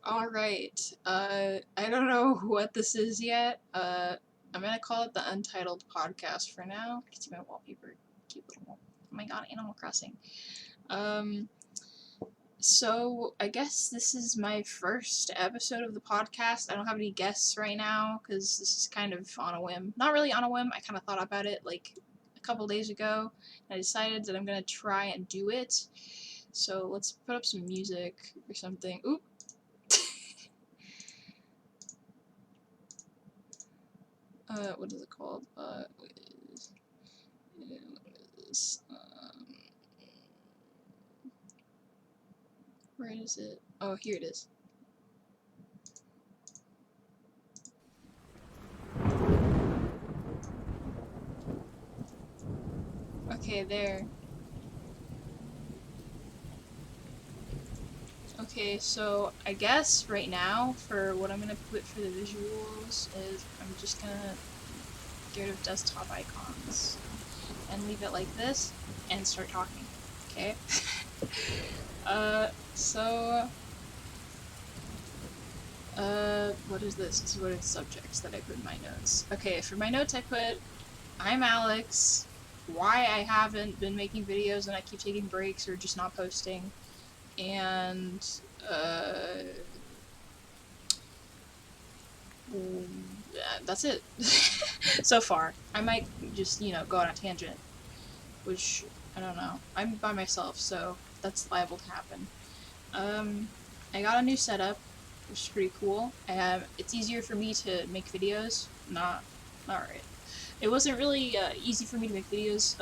Alright, I don't know what this is yet. I'm gonna call it the Untitled podcast for now. You can see my wallpaper. Cute little, oh my god, Animal Crossing. Um, so I guess this is my first episode of the podcast. I don't have any guests right now, because this is kind of on a whim. Not really on a whim, I kind of thought about it, like, a couple days ago, and I decided that I'm gonna try and do it. So let's put up some music or something. Oop! What is it called? Where is it? Oh, here it is. Okay, there. Okay, so I guess right now, for what I'm gonna put for the visuals, is I'm just gonna get rid of desktop icons and leave it like this and start talking. Okay? So, what is this? This is what are the subjects that I put in my notes. Okay, for my notes I put, I'm Alex, why I haven't been making videos and I keep taking breaks or just not posting, and, that's it. So far. I might just, go on a tangent, which, I don't know. I'm by myself, so that's liable to happen. I got a new setup, which is pretty cool. It's easier for me to make videos. Not right. It wasn't really easy for me to make videos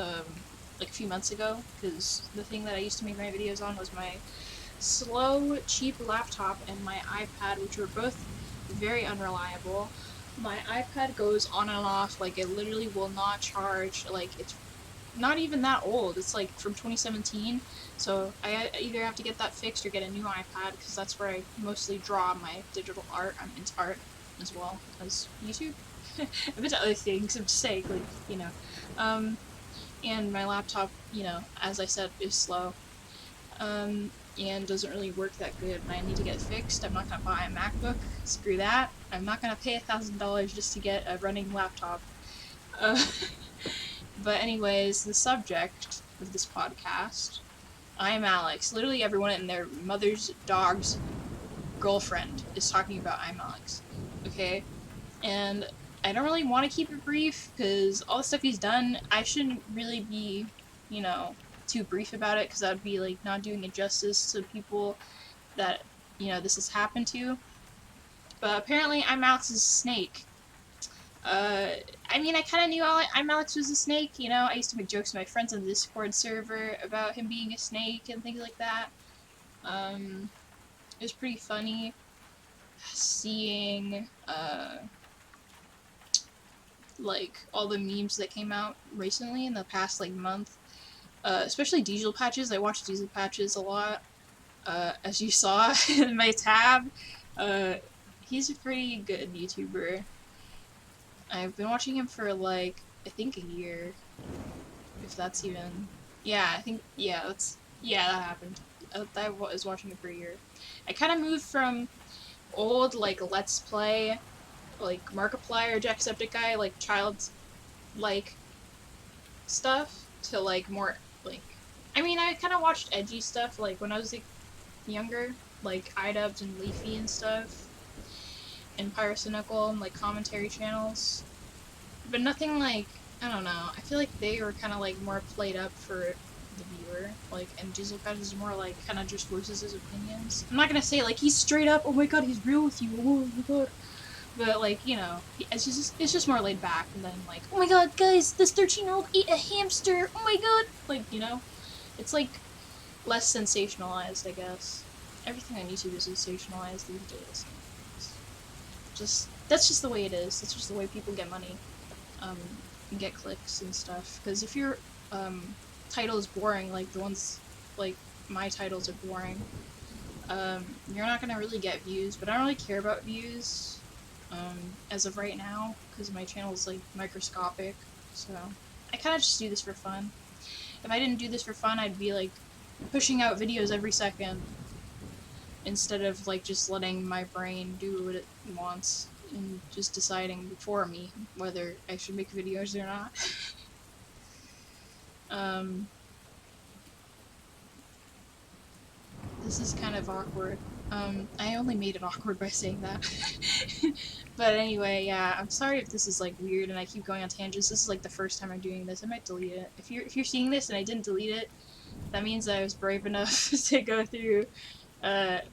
like a few months ago, because the thing that I used to make my videos on was my slow, cheap laptop and my iPad, which were both very unreliable. My iPad goes on and off, like it literally will not charge, like it's not even that old. It's like from 2017, so I either have to get that fixed or get a new iPad, because that's where I mostly draw my digital art. I'm into art as well as YouTube. I'm into other things, I'm just saying, like, and my laptop, as I said, is slow, and doesn't really work that good, and I need to get it fixed. I'm not gonna buy a MacBook, screw that. I'm not gonna pay $1,000 just to get a running laptop. Uh, But anyways, the subject of this podcast, I am Alex. Literally everyone and their mother's dog's girlfriend is talking about I'm Alex. Okay? And I don't really want to keep it brief, because all the stuff he's done, I shouldn't really be, too brief about it, because that would be, like, not doing it justice to people that, this has happened to. But apparently I'm Alex's snake. I mean, I kind of knew I'm Alex was a snake, I used to make jokes with my friends on the Discord server about him being a snake and things like that. It was pretty funny seeing, like, all the memes that came out recently in the past, like, month. Especially Diesel Patches. I watch Diesel Patches a lot. As you saw in my tab, he's a pretty good YouTuber. I've been watching him for, like, I think a year. If that's even... Yeah, I think... Yeah, that happened. I was watching it for a year. I kind of moved from old, like, Let's Play, like, Markiplier, Jacksepticeye, like, child-like stuff, to, like, more, like... I mean, I kind of watched edgy stuff, like, when I was, like, younger, like, iDubbbz and Leafy and stuff, and Pyrocynical, and, like, commentary channels. But nothing, like, I don't know, I feel like they were kind of, like, more played up for the viewer, like, and Diesel Patch is more, like, kind of just voices his opinions. I'm not gonna say, like, he's straight up, oh my god, he's real with you, oh my god. But, like, it's just more laid back, and then, like, oh my god, guys, this 13-year-old ate a hamster, oh my god. Like, it's, like, less sensationalized, I guess. Everything on YouTube is sensationalized these days. That's just the way it is. That's just the way people get money. And get clicks and stuff. Because if your title is boring, like the ones, like my titles are boring, you're not gonna really get views. But I don't really care about views as of right now, because my channel is, like, microscopic. So I kind of just do this for fun. If I didn't do this for fun, I'd be, like, pushing out videos every second. instead of like just letting my brain do what it wants and just deciding for me whether I should make videos or not. um, this is kind of awkward. I only made it awkward by saying that. But anyway, yeah, I'm sorry if this is like weird and I keep going on tangents. This is like the first time I'm doing this. I might delete it. If you're seeing this and I didn't delete it, that means I was brave enough to go through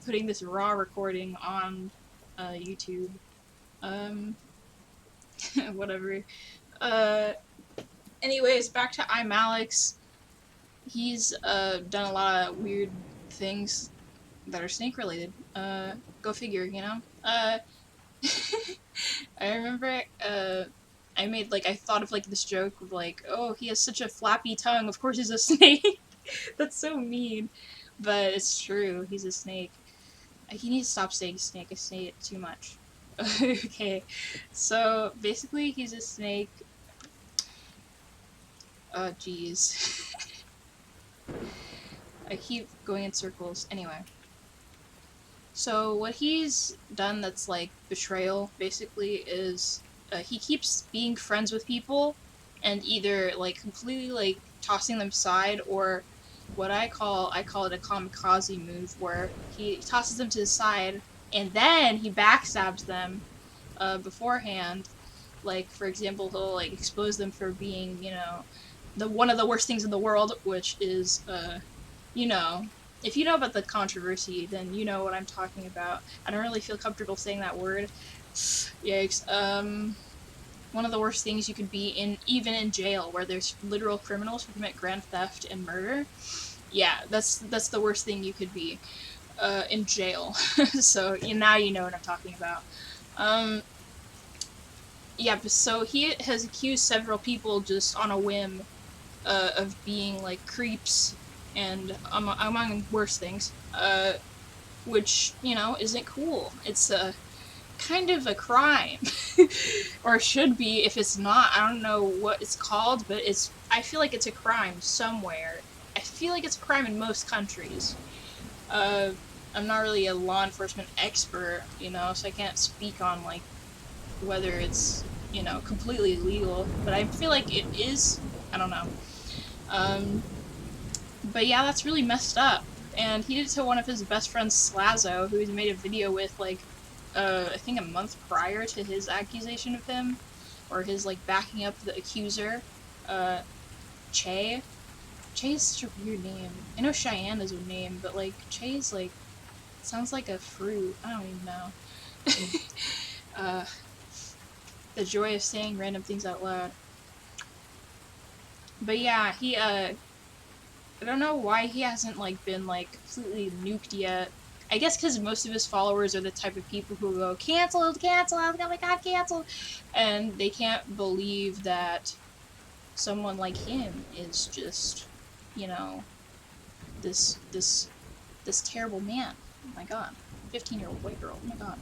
putting this raw recording on YouTube. Um, whatever. Uh, anyways, back to I'm Alex. He's done a lot of weird things that are snake related. Go figure, you know? I remember I made like I thought of like this joke of like, oh, he has such a flappy tongue, of course he's a snake. That's so mean. But it's true, he's a snake. He needs to stop saying snake, I say it too much. Okay. So basically he's a snake. Oh jeez. I keep going in circles. Anyway. So what he's done that's like betrayal basically is he keeps being friends with people and either like completely like tossing them aside or what I call it a kamikaze move where he tosses them to the side and then he backstabs them beforehand. Like for example, he'll like expose them for being, you know, the one of the worst things in the world, which is you know, if you know about the controversy, then you know what I'm talking about. I don't really feel comfortable saying that word. Yikes. One of the worst things you could be in, even in jail, where there's literal criminals who commit grand theft and murder. Yeah, that's the worst thing you could be, in jail. So now you know what I'm talking about. Um, yeah, so he has accused several people just on a whim of being like creeps and among worse things, which, you know, isn't cool. It's a kind of a crime, or should be. If it's not, I don't know what it's called, but I feel like it's a crime somewhere. I feel like it's a crime in most countries. Uh, I'm not really a law enforcement expert, you know, so I can't speak on like whether it's, you know, completely illegal, but I feel like it is. I don't know. Um, but yeah, that's really messed up. And he did it to one of his best friends, Slazo, who he made a video with, like, I think a month prior to his accusation of him, or his, like, backing up the accuser, uh, Che. Che is such a weird name. I know Cheyenne is a name, but, like, Che is, like, sounds like a fruit. I don't even know. uh, the joy of saying random things out loud. But yeah, I don't know why he hasn't, like, been, like, completely nuked yet. I guess because most of his followers are the type of people who go, canceled, canceled, oh my god, canceled! And they can't believe that someone like him is just, you know, this terrible man. Oh my god. 15-year-old white girl, oh my god.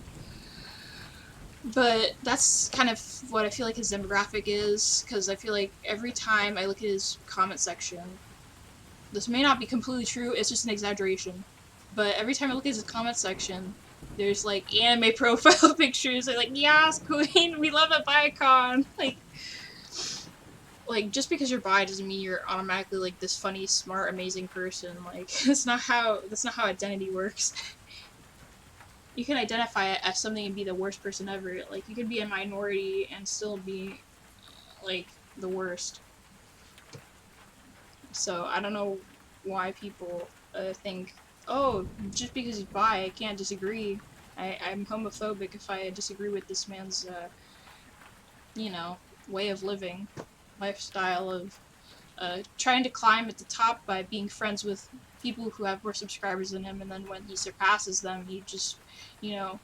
But that's kind of what I feel like his demographic is, because I feel like every time I look at his comment section, this may not be completely true, it's just an exaggeration, but every time I look at his comment section, there's like anime profile pictures. They're like, yes, queen, we love a Bicon. Like just because you're bi doesn't mean you're automatically like this funny, smart, amazing person. Like that's not how identity works. You can identify it as something and be the worst person ever. Like you could be a minority and still be like the worst. So I don't know why people think, oh, just because he's bi, I can't disagree. I'm homophobic if I disagree with this man's, you know, way of living, lifestyle of trying to climb at the top by being friends with people who have more subscribers than him, and then when he surpasses them, he just, you know,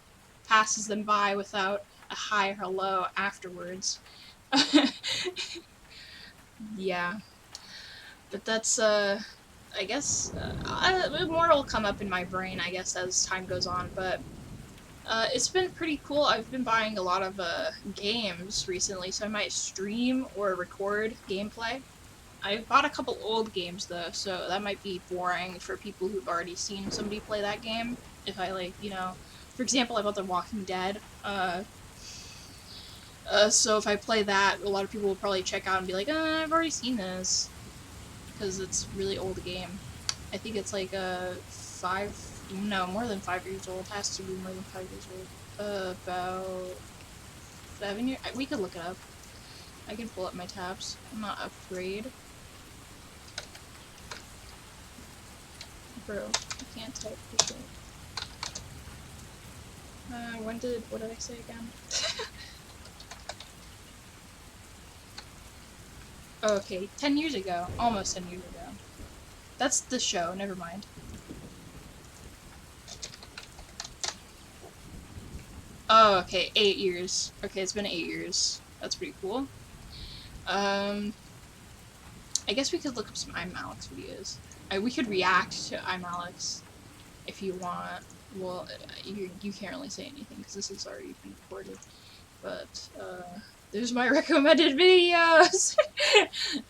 passes them by without a hi or hello afterwards. Yeah. But that's, I guess, more will come up in my brain, I guess, as time goes on, but, it's been pretty cool. I've been buying a lot of, games recently, so I might stream or record gameplay. I bought a couple old games, though, so that might be boring for people who've already seen somebody play that game. if I like, you know, for example, I bought The Walking Dead. So if I play that, a lot of people will probably check out and be like, I've already seen this, because it's a really old game. I think it's like more than 5 years old. It has to be more than 5 years old. About 7 years. We could look it up. I can pull up my tabs. I'm not afraid. Bro, I can't type for shit. What did I say again? Oh, okay, 10 years ago. Almost 10 years ago. That's the show, never mind. Oh, okay, 8 years. Okay, it's been 8 years. That's pretty cool. I guess we could look up some IMALX videos. We could react to IMALX if you want. Well, you can't really say anything because this has already been recorded. But, there's my recommended videos!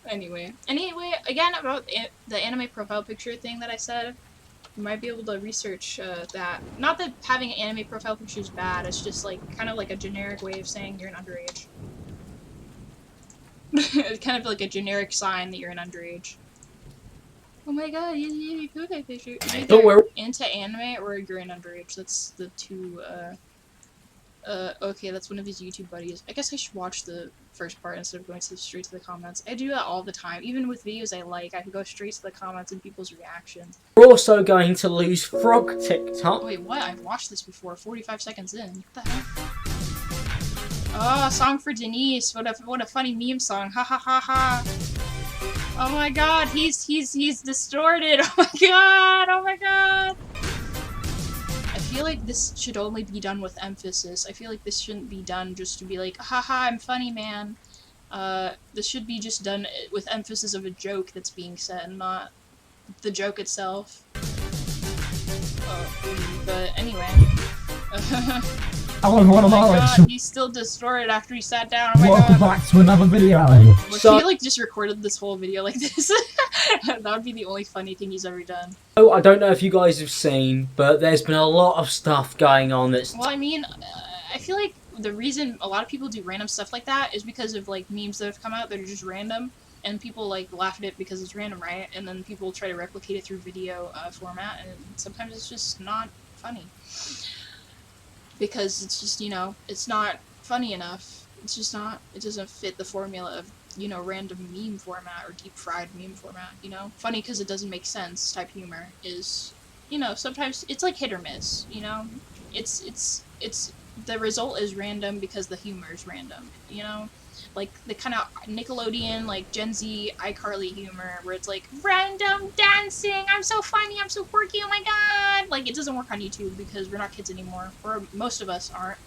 Anyway, again, about the anime profile picture thing that I said, you might be able to research that. Not that having an anime profile picture is bad, it's just like kind of like a generic way of saying you're an underage. It's kind of like a generic sign that you're an underage. Oh my god, you profile picture. Either we're into anime or you're an underage. That's the two, okay, that's one of his YouTube buddies. I guess I should watch the first part instead of going straight to the comments. I do that all the time. Even with videos I like, I can go straight to the comments and people's reactions. We're also going to lose frog TikTok. Wait, what? I've watched this before. 45 seconds in. What the heck? Oh, song for Denise. What a funny meme song. Ha ha ha ha. Oh my god, he's distorted. Oh my god. Oh my god. I feel like this should only be done with emphasis. I feel like this shouldn't be done just to be like, haha, I'm funny, man. This should be just done with emphasis of a joke that's being said, not the joke itself. But anyway. Oh my god, he's still distorted after he sat down. Oh my Welcome god. back to another video. Well, so, he like just recorded this whole video like this. That would be the only funny thing he's ever done. Oh, I don't know if you guys have seen, but there's been a lot of stuff going on that's... Well, I mean, I feel like the reason a lot of people do random stuff like that is because of like memes that have come out that are just random, and people like laugh at it because it's random, right? And then people try to replicate it through video format, and sometimes it's just not funny. Because it's just, you know, it's not funny enough. It's just not, it doesn't fit the formula of, you know, random meme format or deep fried meme format, you know? Funny because it doesn't make sense type humor is, you know, sometimes it's like hit or miss, you know? It's the result is random because the humor is random, you know? Like the kind of Nickelodeon, like Gen Z, iCarly humor where it's like, random dancing, I'm so funny, I'm so quirky, oh my god! Like, it doesn't work on YouTube because we're not kids anymore, or most of us aren't.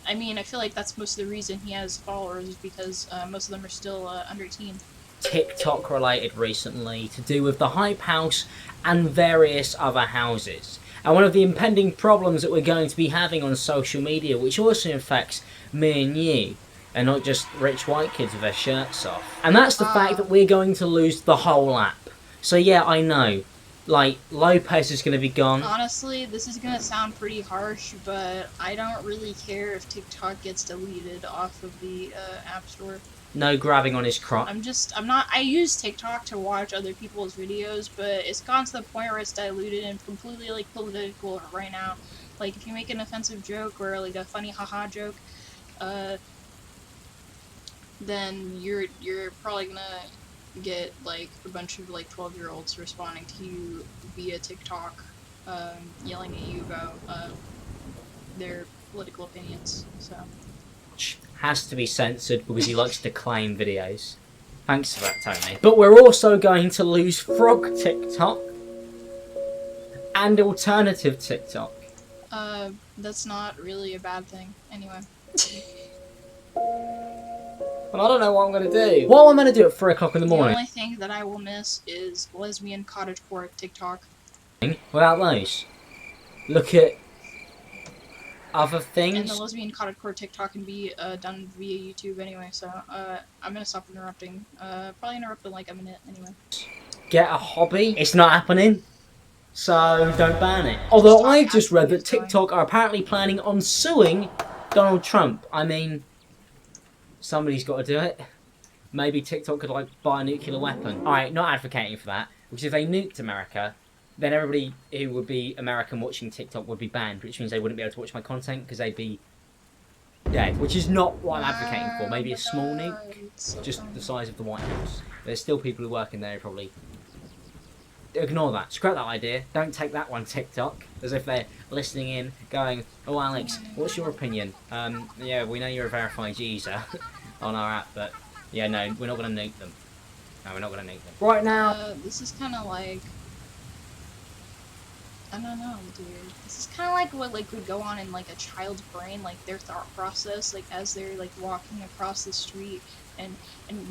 I mean, I feel like that's most of the reason he has followers is because most of them are still under 18. TikTok related recently to do with the Hype House and various other houses. And one of the impending problems that we're going to be having on social media, which also affects me and you, and not just rich white kids with their shirts off. And that's the fact that we're going to lose the whole app. So yeah, I know. Like, Lopez is going to be gone. Honestly, this is going to sound pretty harsh, but I don't really care if TikTok gets deleted off of the App Store. No grabbing on his crotch. I use TikTok to watch other people's videos, but it's gone to the point where it's diluted and completely, like, political right now. Like, if you make an offensive joke or, like, a funny haha joke, then you're probably gonna get like a bunch of like 12-year-olds responding to you via TikTok, yelling at you about their political opinions. So has to be censored because he likes to claim videos. Thanks for that, Tony. But we're also going to lose frog TikTok and alternative TikTok. That's not really a bad thing. Anyway. Well, I don't know what I'm going to do. What am I going to do at 3 o'clock in the morning? The only thing that I will miss is lesbian cottagecore TikTok. Without those, look at other things. And the lesbian cottagecore TikTok can be done via YouTube anyway, so I'm going to stop interrupting. Probably interrupt in like a minute anyway. Get a hobby. It's not happening. So don't ban it. Just Although talk I've just as the read that video's going. TikTok are apparently planning on suing Donald Trump. I mean, somebody's got to do it. Maybe TikTok could like buy a nuclear weapon. Alright, not advocating for that, because if they nuked America, then everybody who would be American watching TikTok would be banned, which means they wouldn't be able to watch my content because they'd be dead, which is not what I'm advocating for. Wow, oh Maybe my a small god, nuke, it's so just funny. the size of the White House. There's still people who work in there who probably ignore that. Scrap that idea. Don't take that one, TikTok. As if they're listening in, going, "Oh, Alex, what's your opinion? Yeah, we know you're a verified user on our app, but yeah, no, we're not going to nuke them. No, we're not going to nuke them. Right now." This is kind of like, I don't know, dude. This is kind of like what like would go on in like a child's brain, like their thought process, like as they're like walking across the street and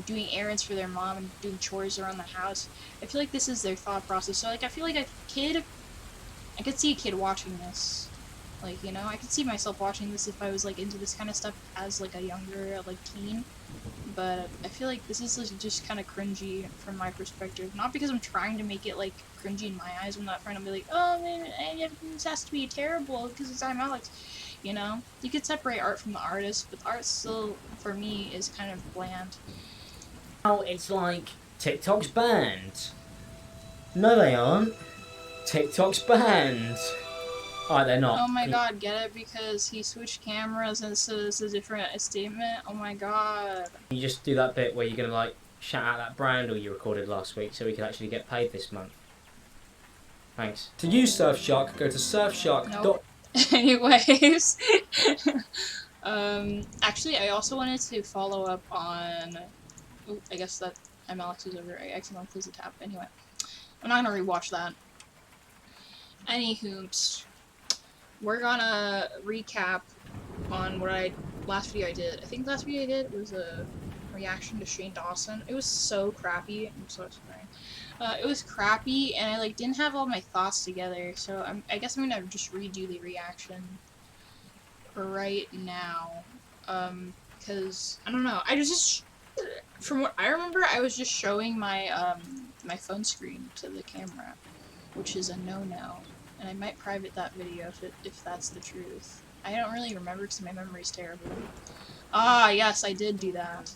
doing errands for their mom and doing chores around the house. I feel like this is their thought process. So like I feel like I could see a kid watching this. Like, you know, I could see myself watching this if I was like into this kind of stuff as like a younger like teen. But I feel like this is just kind of cringy from my perspective. Not because I'm trying to make it like cringy in my eyes. I'm not trying to be like, oh man, this has to be terrible because I'm Alex. You know, you could separate art from the artist, but the art still, for me, is kind of bland. Now it's like TikTok's banned. No, they aren't. TikTok's banned. Alright, they're not. Oh my god, get it? Because he switched cameras and so this is a different statement? Oh my god. You just do that bit where you're gonna like shout out that brand or you recorded last week so we can actually get paid this month. Thanks. To use Surfshark, go to Surfshark. Nope. Anyways. Actually, I also wanted to follow up on... Ooh, I guess that I'm Alex's over. I accidentally closed the tab. Anyway. I'm not gonna rewatch that. Anywho, we're gonna recap on what last video I did. I think the last video I did was a reaction to Shane Dawson. It was so crappy. I'm so sorry. It was crappy, and I like didn't have all my thoughts together. So I guess I'm gonna just redo the reaction right now. Because I don't know. I just from what I remember, I was just showing my my phone screen to the camera, which is a no-no. And I might private that video if that's the truth. I don't really remember because my memory's terrible. Ah, yes, I did do that.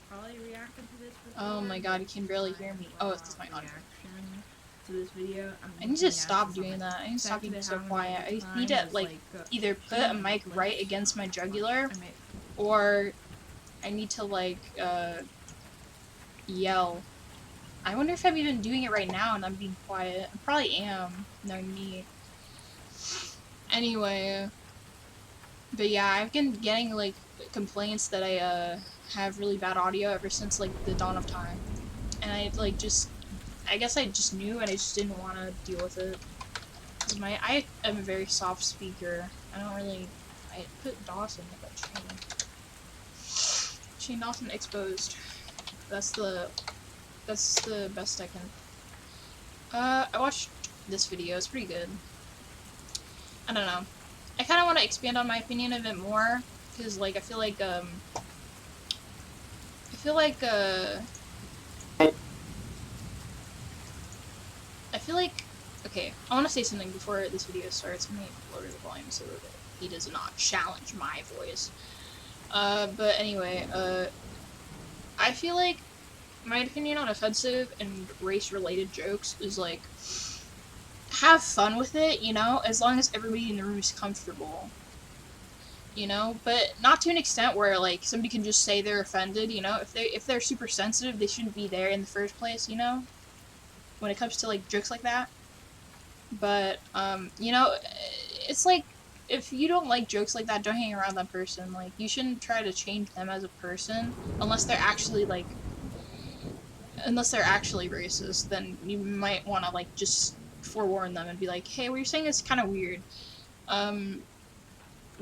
Probably reacted to this before. Oh my god, you can barely hear me. Oh, it's my audio. To this video. I need to stop doing that. I need to stop being so quiet. I need to, like, either put a mic right against my jugular, or I need to, like, yell. I wonder if I'm even doing it right now and I'm being quiet. I probably am, knowing me. Anyway, but yeah, I've been getting, like, complaints that I, have really bad audio ever since, like, the dawn of time. And I, like, I guess I just knew and I just didn't want to deal with it. Cause I am a very soft speaker. I don't really, I put Dawson with that Shane Dawson exposed. That's the best I can. I watched this video, it's pretty good. I don't know. I kind of want to expand on my opinion of it more, because, like, I feel like, okay, I want to say something before this video starts. Let me lower the volume so that he does not challenge my voice. But anyway, I feel like my opinion on offensive and race-related jokes is, like, have fun with it, you know, as long as everybody in the room is comfortable. You know, but not to an extent where, like, somebody can just say they're offended, you know? If they're super sensitive, they shouldn't be there in the first place, you know? When it comes to, like, jokes like that. But, you know, it's like, if you don't like jokes like that, don't hang around that person. Like, you shouldn't try to change them as a person, unless they're actually, like, unless they're actually racist, then you might want to, like, just forewarn them and be like, hey, what you're saying is kind of weird.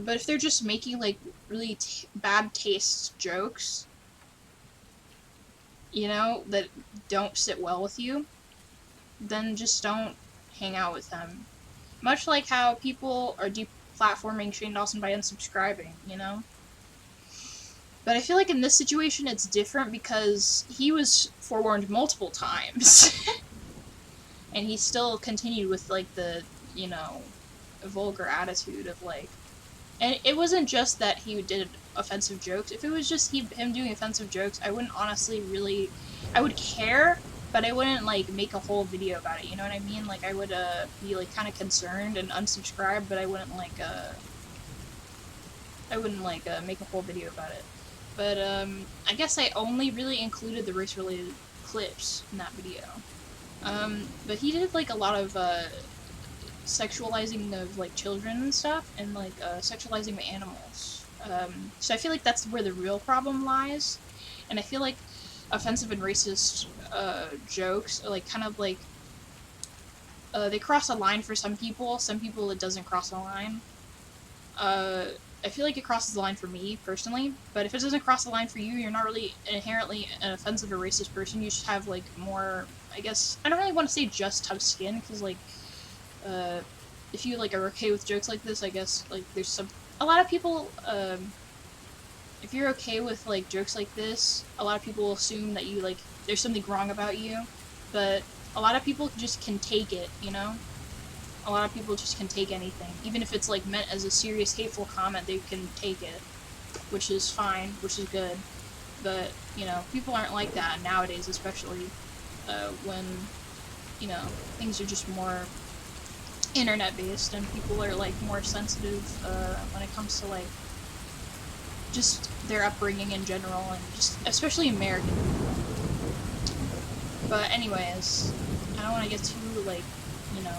But if they're just making, like, really bad taste jokes, you know, that don't sit well with you, then just don't hang out with them. Much like how people are deplatforming Shane Dawson by unsubscribing, you know? But I feel like in this situation it's different because he was forewarned multiple times. and he still continued with like the, you know, vulgar attitude of like, and it wasn't just that he did offensive jokes. If it was just him doing offensive jokes, I wouldn't honestly really, I would care, but I wouldn't like make a whole video about it. You know what I mean? Like I would be like kind of concerned and unsubscribe, but I wouldn't like make a whole video about it. But I guess I only really included the race related clips in that video. But he did like a lot of sexualizing of like children and stuff, and like sexualizing the animals. So I feel like that's where the real problem lies, and I feel like offensive and racist jokes are like kind of like they cross a line for some people. Some people it doesn't cross a line. I feel like it crosses the line for me personally, but if it doesn't cross the line for you, you're not really inherently an offensive or racist person. You just have like more, I guess, I don't really want to say just tough skin, because like if you like are okay with jokes like this, I guess like there's a lot of people, if you're okay with like jokes like this, a lot of people will assume that you like there's something wrong about you, but a lot of people just can take it, you know. A lot of people just can take anything, even if it's like meant as a serious hateful comment. They can take it, which is fine, which is good. But you know, people aren't like that nowadays, especially when you know things are just more internet based, and people are like more sensitive when it comes to like just their upbringing in general, and just especially American people. But anyways, I don't want to get too like, you know.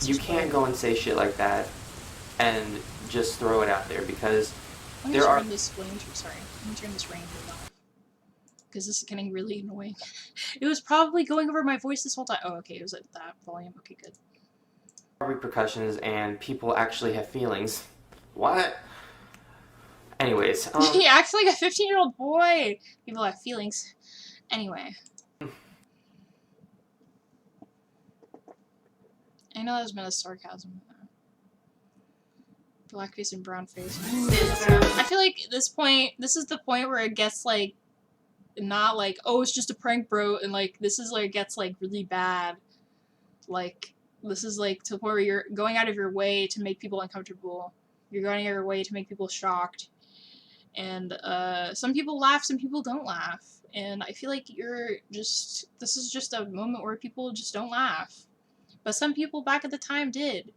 You can't go and say shit like that and just throw it out there, because there are. Let me turn this rain off, because this is getting really annoying. It was probably going over my voice this whole time. Oh, okay, it was at that volume. Okay, good. Repercussions, and people actually have feelings. What? Anyways, He acts like a 15-year-old boy. People have feelings. Anyway. I know that was meant as sarcasm. Blackface and brownface. I feel like this is the point where it gets like, not like, oh, it's just a prank, bro, and like, this is where it gets like really bad. Like, this is like to the point where you're going out of your way to make people uncomfortable. You're going out of your way to make people shocked. And some people laugh, some people don't laugh. And I feel like this is just a moment where people just don't laugh. But some people back at the time did,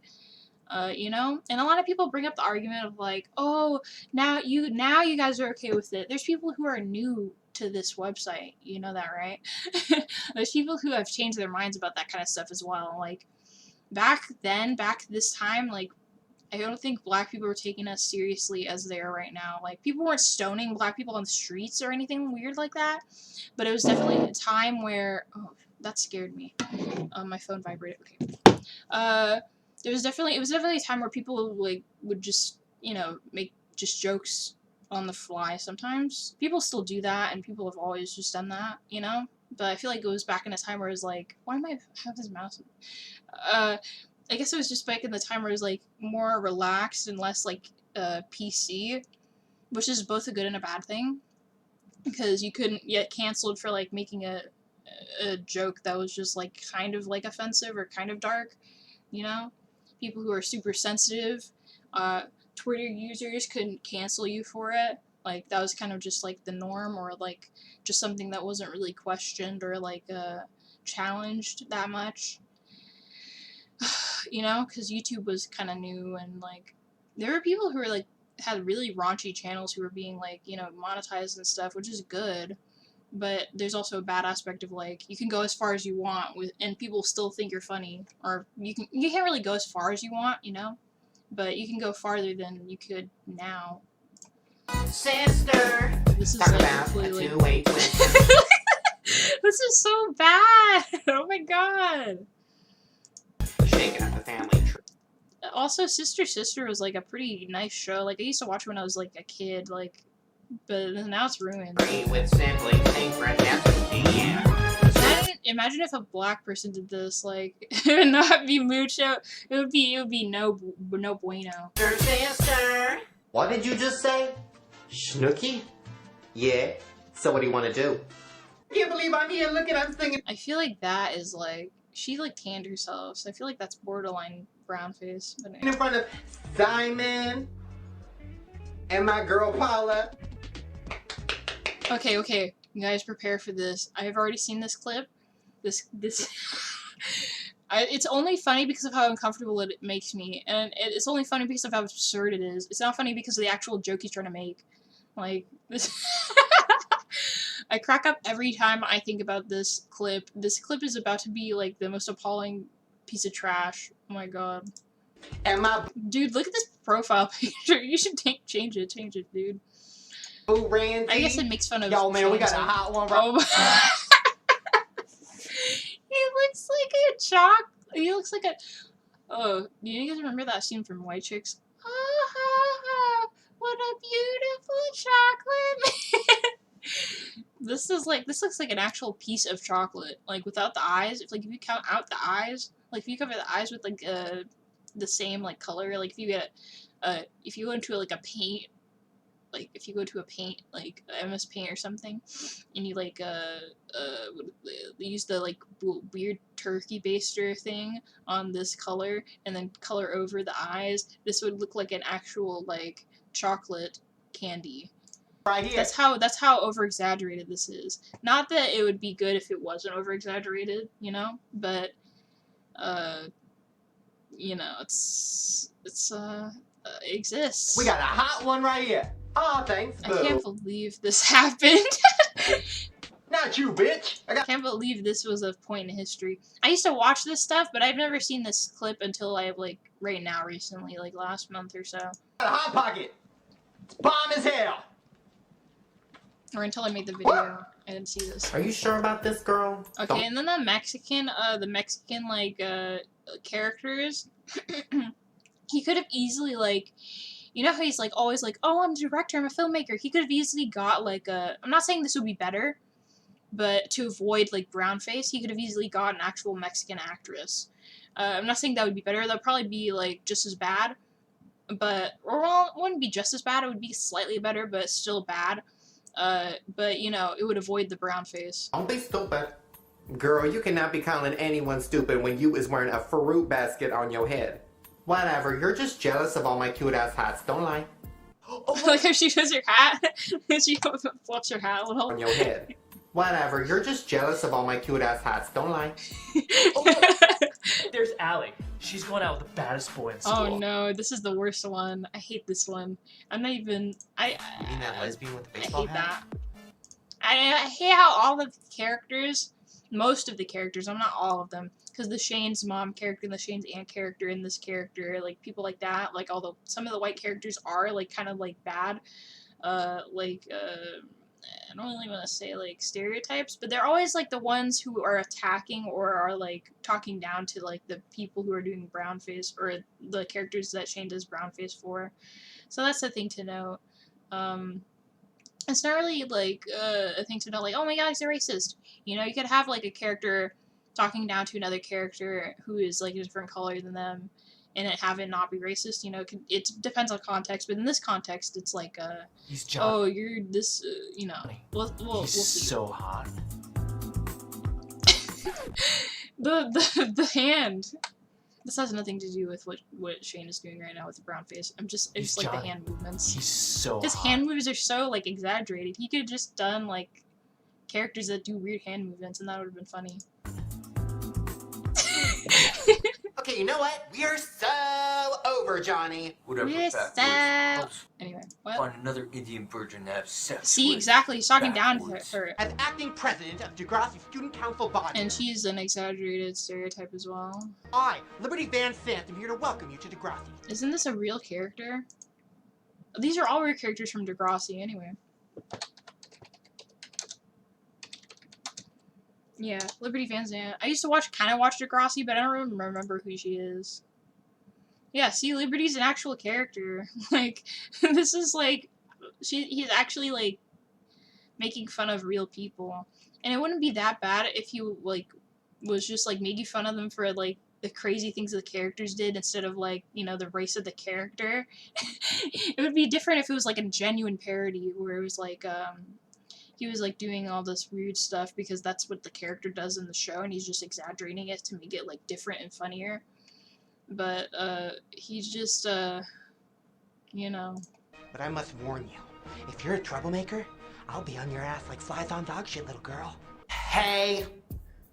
you know? And a lot of people bring up the argument of like, oh, now you guys are okay with it. There's people who are new to this website, you know that, right? There's people who have changed their minds about that kind of stuff as well. Like, back this time, like, I don't think black people were taken as seriously as they are right now. Like, people weren't stoning black people on the streets or anything weird like that, but it was definitely a time where, oh, that scared me. My phone vibrated. Okay. It was definitely a time where people like would just, you know, make just jokes on the fly sometimes. People still do that, and people have always just done that, you know? But I feel like it was back in a time where it was like, why am I have this mouse? I guess it was just back in the time where it was like more relaxed and less like PC, which is both a good and a bad thing, because you couldn't get canceled for like making a joke that was just like kind of like offensive or kind of dark, you know? People who are super sensitive, Twitter users couldn't cancel you for it. Like, that was kind of just like the norm, or like just something that wasn't really questioned or like challenged that much. You know, because YouTube was kind of new, and like there were people who were like had really raunchy channels who were being like, you know, monetized and stuff, which is good. But there's also a bad aspect of like, you can go as far as you want with, and people still think you're funny, or you can't really go as far as you want, you know, but you can go farther than you could now. Sister, this is talk like about a really two-way twist. This is so bad. Oh my god. Shaking up the family tree. Also, Sister was like a pretty nice show. Like, I used to watch it when I was like a kid, like, but now it's ruined. With simply Imagine if a black person did this, like, it would not be mucho. It would be no bueno. Sister. What did you just say? Snooky? Yeah. So what do you want to do? I can't believe I'm here. Look at I'm singing I feel like that is like she like tanned herself, so I feel like that's borderline brown face. But in anyway. front of Simon and my girl Paula. Okay, you guys prepare for this. I have already seen this clip. This it's only funny because of how uncomfortable it makes me, and it's only funny because of how absurd it is. It's not funny because of the actual joke he's trying to make. Like this. I crack up every time I think about this clip. This clip is about to be like the most appalling piece of trash. Oh my god. And my Dude, look at this profile picture. You should change it, dude. boo Randy. I guess it makes fun of. Yo, man, we got a Shane's, hot one right. Oh. He looks like a chalk. He looks like a. Oh, do you guys remember that scene from White Chicks? Ah, what a beautiful chocolate. This looks like an actual piece of chocolate, like without the eyes. If you count out the eyes, like if you cover the eyes with like the same like color, like if you get if you go into like a paint, like if you go to a paint like MS Paint or something, and you like use the like weird turkey baster thing on this color and then color over the eyes, this would look like an actual like chocolate candy. Right here. That's how over exaggerated this is. Not that it would be good if it wasn't over exaggerated, you know, but you know, it exists. We got a hot one right here. Oh, thanks, I boo. can't believe this happened. Not you, bitch. I I can't believe this was a point in history. I used to watch this stuff, but I've never seen this clip until right now recently, like last month or so. got a hot pocket. It's bomb as hell. Or until I made the video. I didn't see this. Are you sure about this, girl? Okay, and then the Mexican characters, he could have easily you know how he's always oh, I'm a director, I'm a filmmaker. He could have easily got I'm not saying this would be better, but to avoid brown face, he could have easily got an actual Mexican actress. I'm not saying that would be better. That'd probably be just as bad, but it wouldn't be just as bad. It would be slightly better, but still bad. But you know, it would avoid the brown face. Don't be stupid. Girl, you cannot be calling anyone stupid when you is wearing a fruit basket on your head. Whatever, you're just jealous of all my cute ass hats, don't lie. Like if she does her hat, she flips her hat a little. On your head. Whatever, you're just jealous of all my cute ass hats, don't lie. There's Allie. She's going out with the baddest boy in school. Oh no, this is the worst one. I hate this one. I'm not even. You mean that lesbian with the I baseball hate hat? that. I hate how all the characters, most of the characters, I'm not all of them, because the Shane's mom character and the Shane's aunt character and this character, people like that, although some of the white characters are kind of bad, I don't really want to say stereotypes, but they're always the ones who are attacking or are talking down to the people who are doing brown face, or the characters that Shane does brown face for. So that's the thing to note. It's not really a thing to know oh my god, he's a racist. You know, you could have a character talking down to another character who is a different color than them, and have it not be racist. You know, it depends on context, but in this context, it's He's John. oh, you're this, you know, we'll He's see. so hot. the hand. This has nothing to do with what Shane is doing right now with the brown face. I just the Johnny. hand movements. He's so His hot. hand moves are so exaggerated. He could have just done characters that do weird hand movements, and that would have been funny. Okay, you know what? We are so over, Johnny. Whatever. We're backwards. so- Anyway, what? Find another Indian virgin to have sex See, with. exactly. He's talking down to Backwards. her. As acting president of Degrassi Student Council Body, And she's an exaggerated stereotype as well. I, Liberty Van Sant, am here to welcome you to Degrassi. Isn't this a real character? These are all real characters from Degrassi, anyway. Yeah, Liberty Van Sant. I used to kind of watch Degrassi, but I don't remember who she is. Yeah, see, Liberty's an actual character. This is he's actually making fun of real people, and it wouldn't be that bad if he was just making fun of them for the crazy things the characters did instead of you know, the race of the character. It would be different if it was a genuine parody where it was he was like doing all this weird stuff because that's what the character does in the show, and he's just exaggerating it to make it like different and funnier. But he's just you know. But I must warn you, if you're a troublemaker, I'll be on your ass like flies on dog shit, little girl. Hey!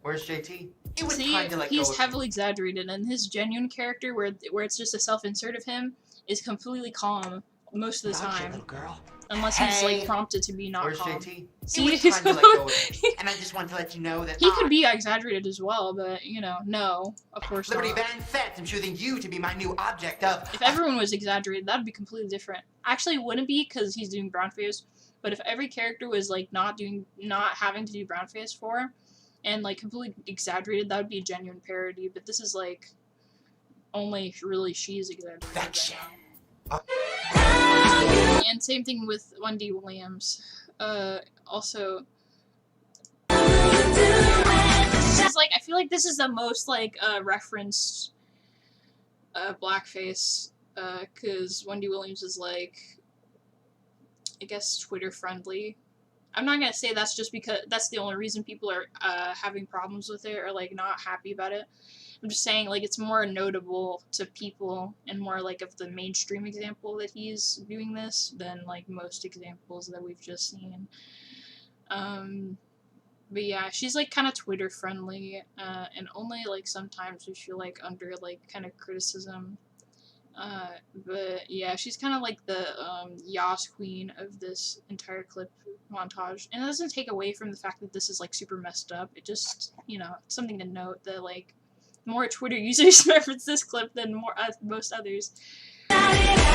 Where's JT? It was See, time to let he's go of heavily exaggerated, and his genuine character, where it's just a self-insert of him, is completely calm most of the dog shit, time, little girl. unless he's Hey! like prompted to be not Where's calm. JT? See, It was time to let go of him. And I just wanted to let you know that he could be exaggerated as well, but you know, no, of course Liberty not. Van Fett, I'm choosing you to be my new object of... If everyone was exaggerated, that'd be completely different. Actually, it wouldn't be because he's doing brownface. But if every character was like not having to do brownface for, and like completely exaggerated, that would be a genuine parody. But this is like only really she's exaggerated. Perfection. And same thing with Wendy Williams. Also, this is like, I feel like this is the most like referenced blackface, because Wendy Williams is like, I guess, Twitter friendly. I'm not gonna say that's just because that's the only reason people are having problems with it or like not happy about it. I'm just saying like it's more notable to people and more like of the mainstream example that he's doing this than like most examples that we've just seen. But yeah, she's like kind of Twitter friendly, and only like sometimes we feel like under like kind of criticism. But yeah, she's kind of like the Yas queen of this entire clip montage, and it doesn't take away from the fact that this is like super messed up. It just, you know, something to note that like more Twitter users reference this clip than most others. And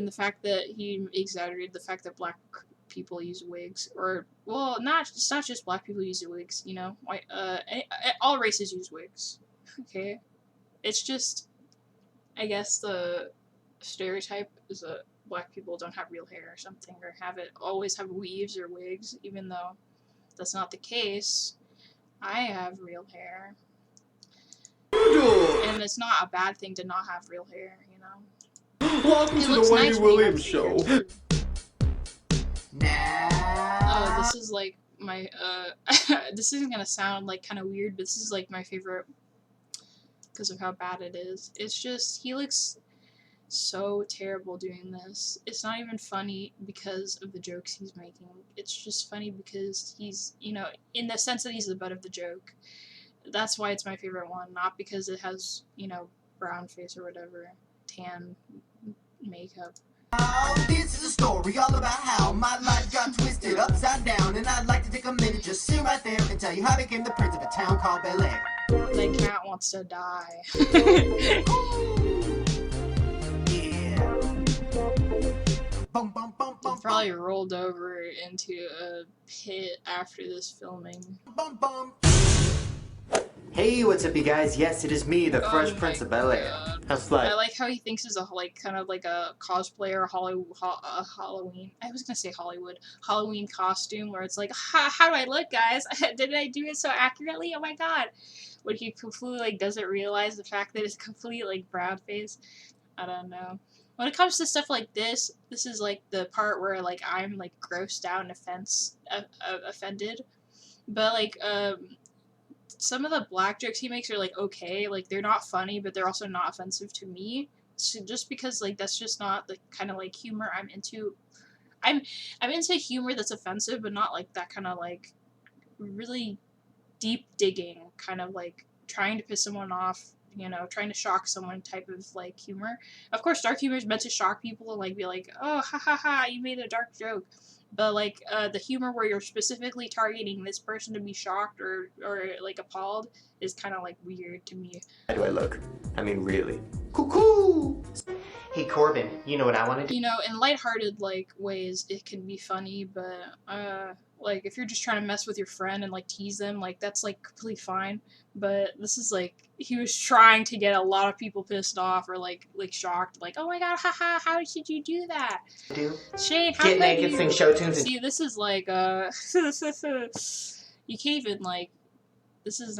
the fact that he exaggerated the fact that black people use wigs, or well, it's not just black people use wigs. You know, all races use wigs. Okay, it's just, I guess the stereotype is that black people don't have real hair or something, or always have weaves or wigs, even though that's not the case. I have real hair. And it's not a bad thing to not have real hair, you know? Welcome to the Wendy Williams Show. Oh, this is like my, this isn't gonna sound like kind of weird, but this is like my favorite because of how bad it is. It's just, he looks so terrible doing this. It's not even funny because of the jokes he's making. It's just funny because he's, you know, in the sense that he's the butt of the joke. That's why it's my favorite one, not because it has, you know, brown face or whatever, tan makeup. This is a story all about how my life got twisted upside down, and I'd like to take a minute, just sit right there and tell you how I became the prince of a town called Bel Air. The cat wants to die. Yeah. Bum, bum, bum, He bum, probably rolled over into a pit after this filming. bum, bum. Hey, what's up, you guys? Yes, it is me, the Fresh Prince of Bel Air. How's I life? like how he thinks is a like kind of like a cosplayer Halloween. I was gonna say Hollywood Halloween costume where it's like, how do I look, guys? Did I do it so accurately? Oh my god! When he completely like doesn't realize the fact that it's completely like brown face. I don't know. When it comes to stuff like this is like the part where like I'm like grossed out and offended. But like some of the black jokes he makes are like okay, like they're not funny, but they're also not offensive to me. So just because like that's just not the kind of like humor I'm into. I'm into humor that's offensive, but not like that kind of like really deep digging kind of like trying to piss someone off, you know, trying to shock someone type of like humor. Of course, dark humor is meant to shock people and like be like, oh, ha ha ha, you made a dark joke. But like the humor where you're specifically targeting this person to be shocked or like appalled is kind of like weird to me. How do I look? I mean, really. Cuckoo! Hey, Corbin, you know what I want to do? You know, in lighthearted like ways, it can be funny, but like if you're just trying to mess with your friend and like tease them, like that's like completely fine. But this is like he was trying to get a lot of people pissed off or like shocked, like, oh my god, haha, how did you do that? Shane, how Get could naked, you? sing show tunes, and See, this is like you can't even like. This is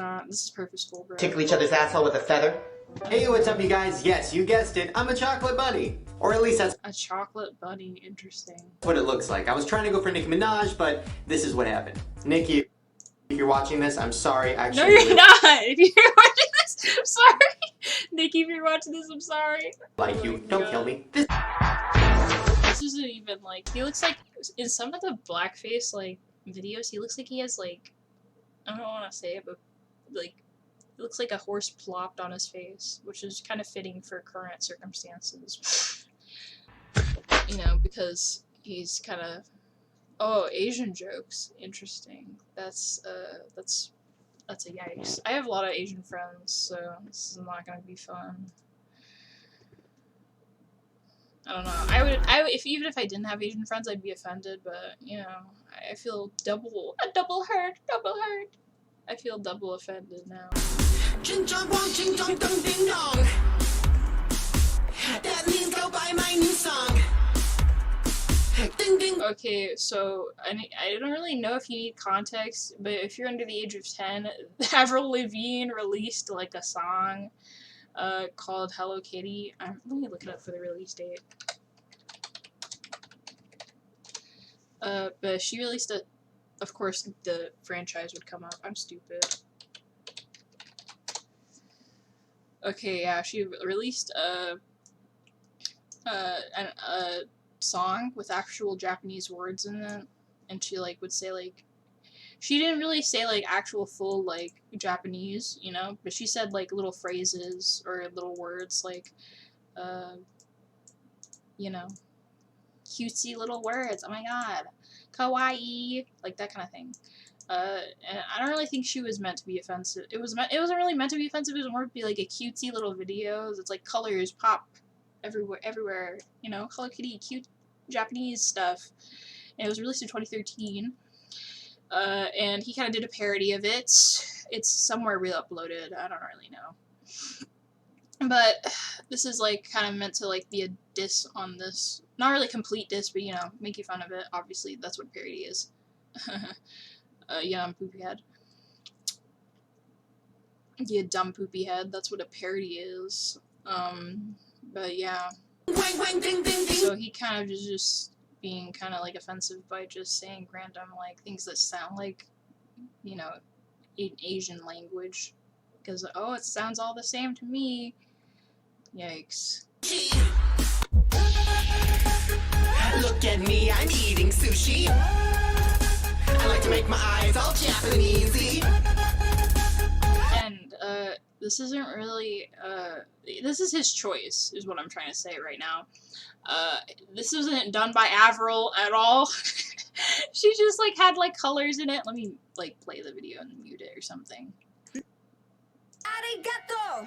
purposeful, bro. tickle each other's asshole with a feather. Hey, what's up, you guys? Yes, you guessed it. I'm a chocolate bunny. Or at least that's A chocolate bunny, interesting. what it looks like. I was trying to go for Nicki Minaj, but this is what happened. Nikki, if you're watching this, I'm sorry. Actually, No, you're not! If you're watching this, I'm sorry! Nikki, if you're watching this, I'm sorry. like Oh you. my Don't God. kill me. This This isn't even like, he looks like, in some of the blackface, like, videos, he looks like he has, like, I don't want to say it, but, like, it looks like a horse plopped on his face, which is kind of fitting for current circumstances. You know, because he's kind of, oh, Asian jokes, interesting. That's a yikes. I have a lot of Asian friends, so this is not gonna be fun. I don't know. If even if I didn't have Asian friends, I'd be offended. But you know, I feel double hurt. I feel double offended now. Ching chong wong, ching chong dong ding dong. That means go buy my new song. Ding ding. Okay, so I don't really know if you need context, but if you're under the age of 10, Avril Lavigne released like a song called Hello Kitty. Let me look it up for the release date. But she released a, of course the franchise would come up. I'm stupid. Okay, yeah, she released a song with actual Japanese words in it, and she like would say like, she didn't really say like actual full like Japanese, you know, but she said like little phrases or little words like, you know, cutesy little words. Oh my god, kawaii, like that kind of thing. And I don't really think she was meant to be offensive. It wasn't really meant to be offensive. It was more to be like a cutesy little videos. It's like colors pop everywhere. You know, Hello Kitty, cute Japanese stuff. And it was released in 2013. And he kind of did a parody of it. It's somewhere re-uploaded. I don't really know. But this is like kind of meant to like be a diss on this. Not really complete diss, but you know, making fun of it. Obviously, that's what parody is. Yeah, I'm poopy head. You dumb poopy head. That's what a parody is. But yeah. So he kind of is just being kind of like offensive by just saying random like things that sound like, you know, in Asian language. Because, oh, it sounds all the same to me. Yikes. Look at me, I'm eating sushi. I like to make my eyes all Japanesey. And, this isn't really, this is his choice, is what I'm trying to say right now. This isn't done by Avril at all. She just, like, had, like, colors in it. Let me, like, play the video and mute it or something. Arigato!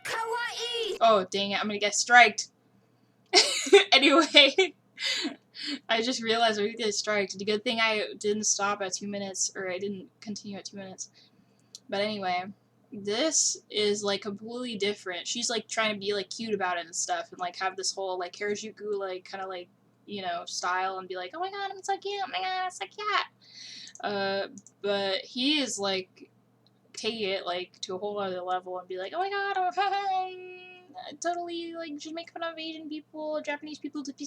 Kawaii! Oh, dang it, I'm gonna get striked. Anyway, I just realized I'm gonna get striked. The good thing I didn't stop at 2 minutes, or I didn't continue at 2 minutes. But anyway, this is like completely different. She's like trying to be like cute about it and stuff, and like have this whole like Harajuku like kind of like, you know, style, and be like, oh my god, I'm so cute, oh my god, I'm so cute. But he is like take it like to a whole other level and be like, oh my god, I totally like should make fun of Asian people, Japanese people to be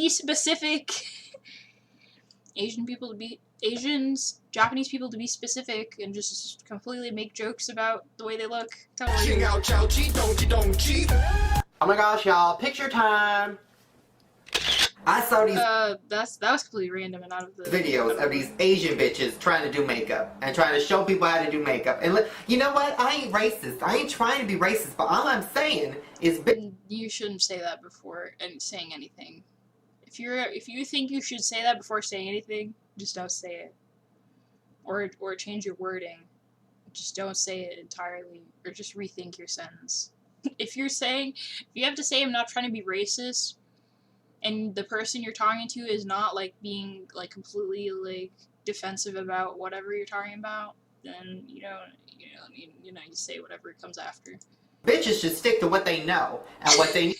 specific. Asians, Japanese people to be specific, and just completely make jokes about the way they look. Totally. Oh my gosh, y'all! Picture time. I saw these that was completely random and out of the videos of these Asian bitches trying to do makeup and trying to show people how to do makeup. And you know what? I ain't racist. I ain't trying to be racist, but all I'm saying is you shouldn't say that before saying anything. If you think you should say that before saying anything, just don't say it. Or change your wording. Just don't say it entirely, or just rethink your sentence. If you have to say I'm not trying to be racist, and the person you're talking to is not like being like completely like defensive about whatever you're talking about, then you say whatever comes after. bitches should stick to what they know, and what they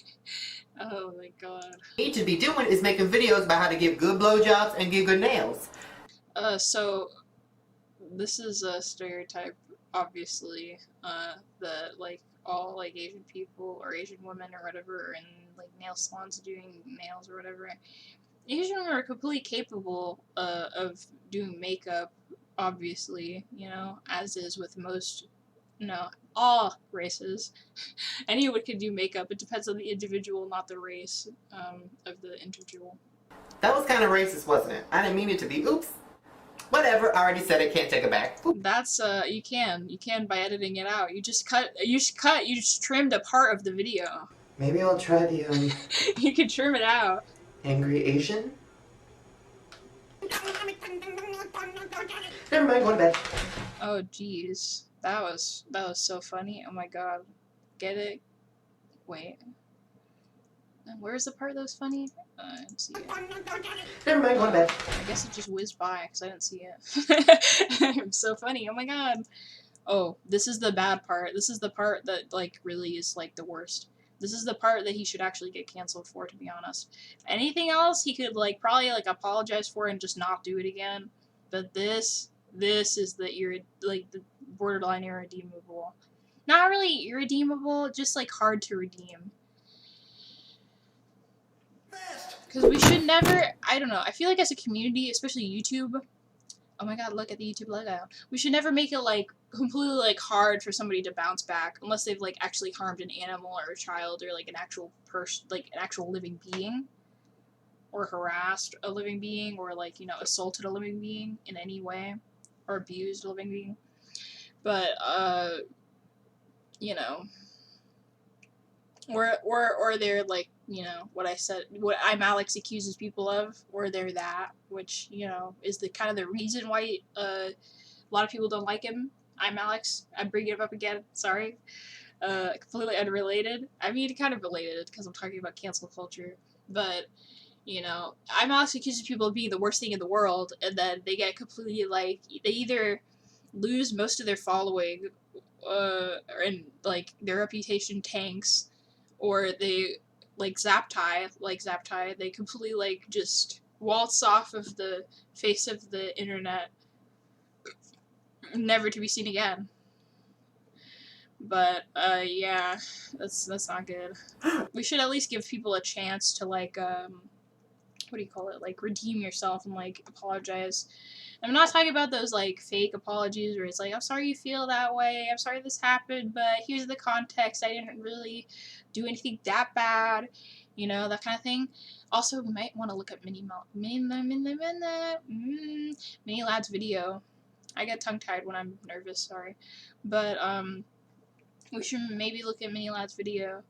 Oh my god. need to be doing is making videos about how to give good blowjobs and give good nails. So this is a stereotype, obviously, the like all like Asian people or Asian women or whatever in like nail salons doing nails or whatever. Asian women are completely capable of doing makeup, obviously, you know, as is with most, no, all races. Anyone can do makeup. It depends on the individual, not the race of the individual. That was kind of racist, wasn't it? I didn't mean it to be. Oops. Whatever. I already said it. Can't take it back. Oop. That's you can by editing it out. You just trimmed a part of the video. Maybe I'll try the You can trim it out. angry Asian. Never mind. Go to bed. Oh jeez, that was so funny. Oh my god, get it? Wait, where's the part that was funny? I didn't see it. Never mind. Go to bed. I guess it just whizzed by because I didn't see it. It's so funny. Oh my god. Oh, this is the bad part. This is the part that like really is like the worst. This is the part that he should actually get canceled for, to be honest. Anything else he could like probably like apologize for and just not do it again. But this is the the borderline irredeemable. Not really irredeemable, just like hard to redeem. Because we should never, I don't know, I feel like as a community, especially YouTube, oh my god, look at the YouTube logo. We should never make it like completely like hard for somebody to bounce back unless they've like actually harmed an animal or a child or like an actual person, like an actual living being, or harassed a living being, or like, you know, assaulted a living being in any way, or abused a living being. But you know, or they're like, you know, what I said, what Alex accuses people of, or they're that, which, you know, is the kind of the reason why a lot of people don't like him. Alex, I'm bringing it up again, sorry. Completely unrelated. I mean, kind of related, because I'm talking about cancel culture, but, you know, Alex accuses people of being the worst thing in the world, and then they get completely, like, they either lose most of their following, and, like, their reputation tanks, or they, like Zaptai, they completely, like, just waltz off of the face of the internet, never to be seen again. But, yeah, that's not good. We should at least give people a chance to, like, what do you call it, like, redeem yourself and, like, apologize. I'm not talking about those, like, fake apologies where it's like, I'm sorry you feel that way, I'm sorry this happened, but here's the context, I didn't really do anything that bad, you know, that kind of thing. Also, we might want to look at Mini Lad's video. I get tongue-tied when I'm nervous, sorry. But, we should maybe look at Mini Lad's video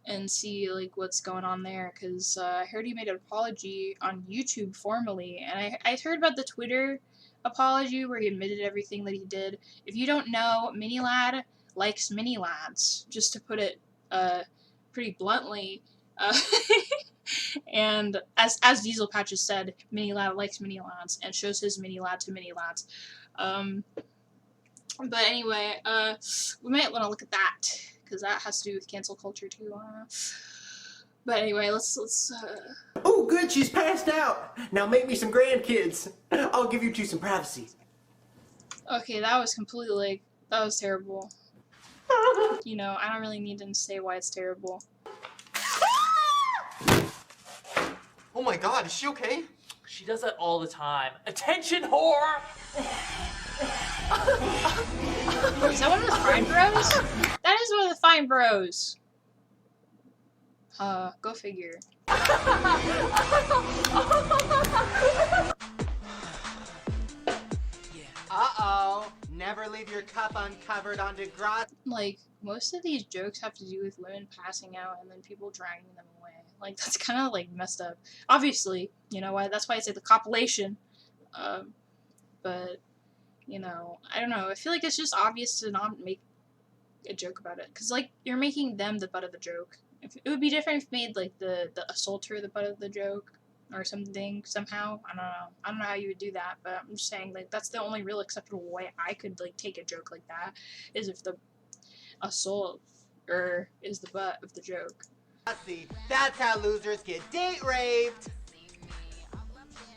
and see, like, what's going on there, because I heard he made an apology on YouTube formally, and I heard about the Twitter apology where he admitted everything that he did. If you don't know, Mini Lad likes mini lads, just to put it pretty bluntly. And as Diesel Patches said, Mini Lad likes mini lads and shows his mini lad to mini lads. But anyway, we might want to look at that, because that has to do with cancel culture too. But anyway, let's Oh, good, she's passed out. Now make me some grandkids. I'll give you two some privacy. Okay, that was completely, like, that was terrible. You know, I don't really need to say why it's terrible. Oh my god, is she okay? She does that all the time. Attention, whore! Is that one of the Fine Bros? That is one of the Fine Bros. Go figure. Uh-oh. Never leave your cup uncovered onto grass. Like, most of these jokes have to do with women passing out and then people dragging them away. Like, that's kind of, like, messed up. Obviously, you know why? That's why it's like the compilation. But, you know, I don't know. I feel like it's just obvious to not make a joke about it. Because, like, you're making them the butt of the joke. It would be different if you made, like, the assaulter the butt of the joke. Or something, somehow. I don't know how you would do that, but I'm just saying, like, that's the only real acceptable way I could, like, take a joke like that, is if the assaulter is the butt of the joke. That's how losers get date raped.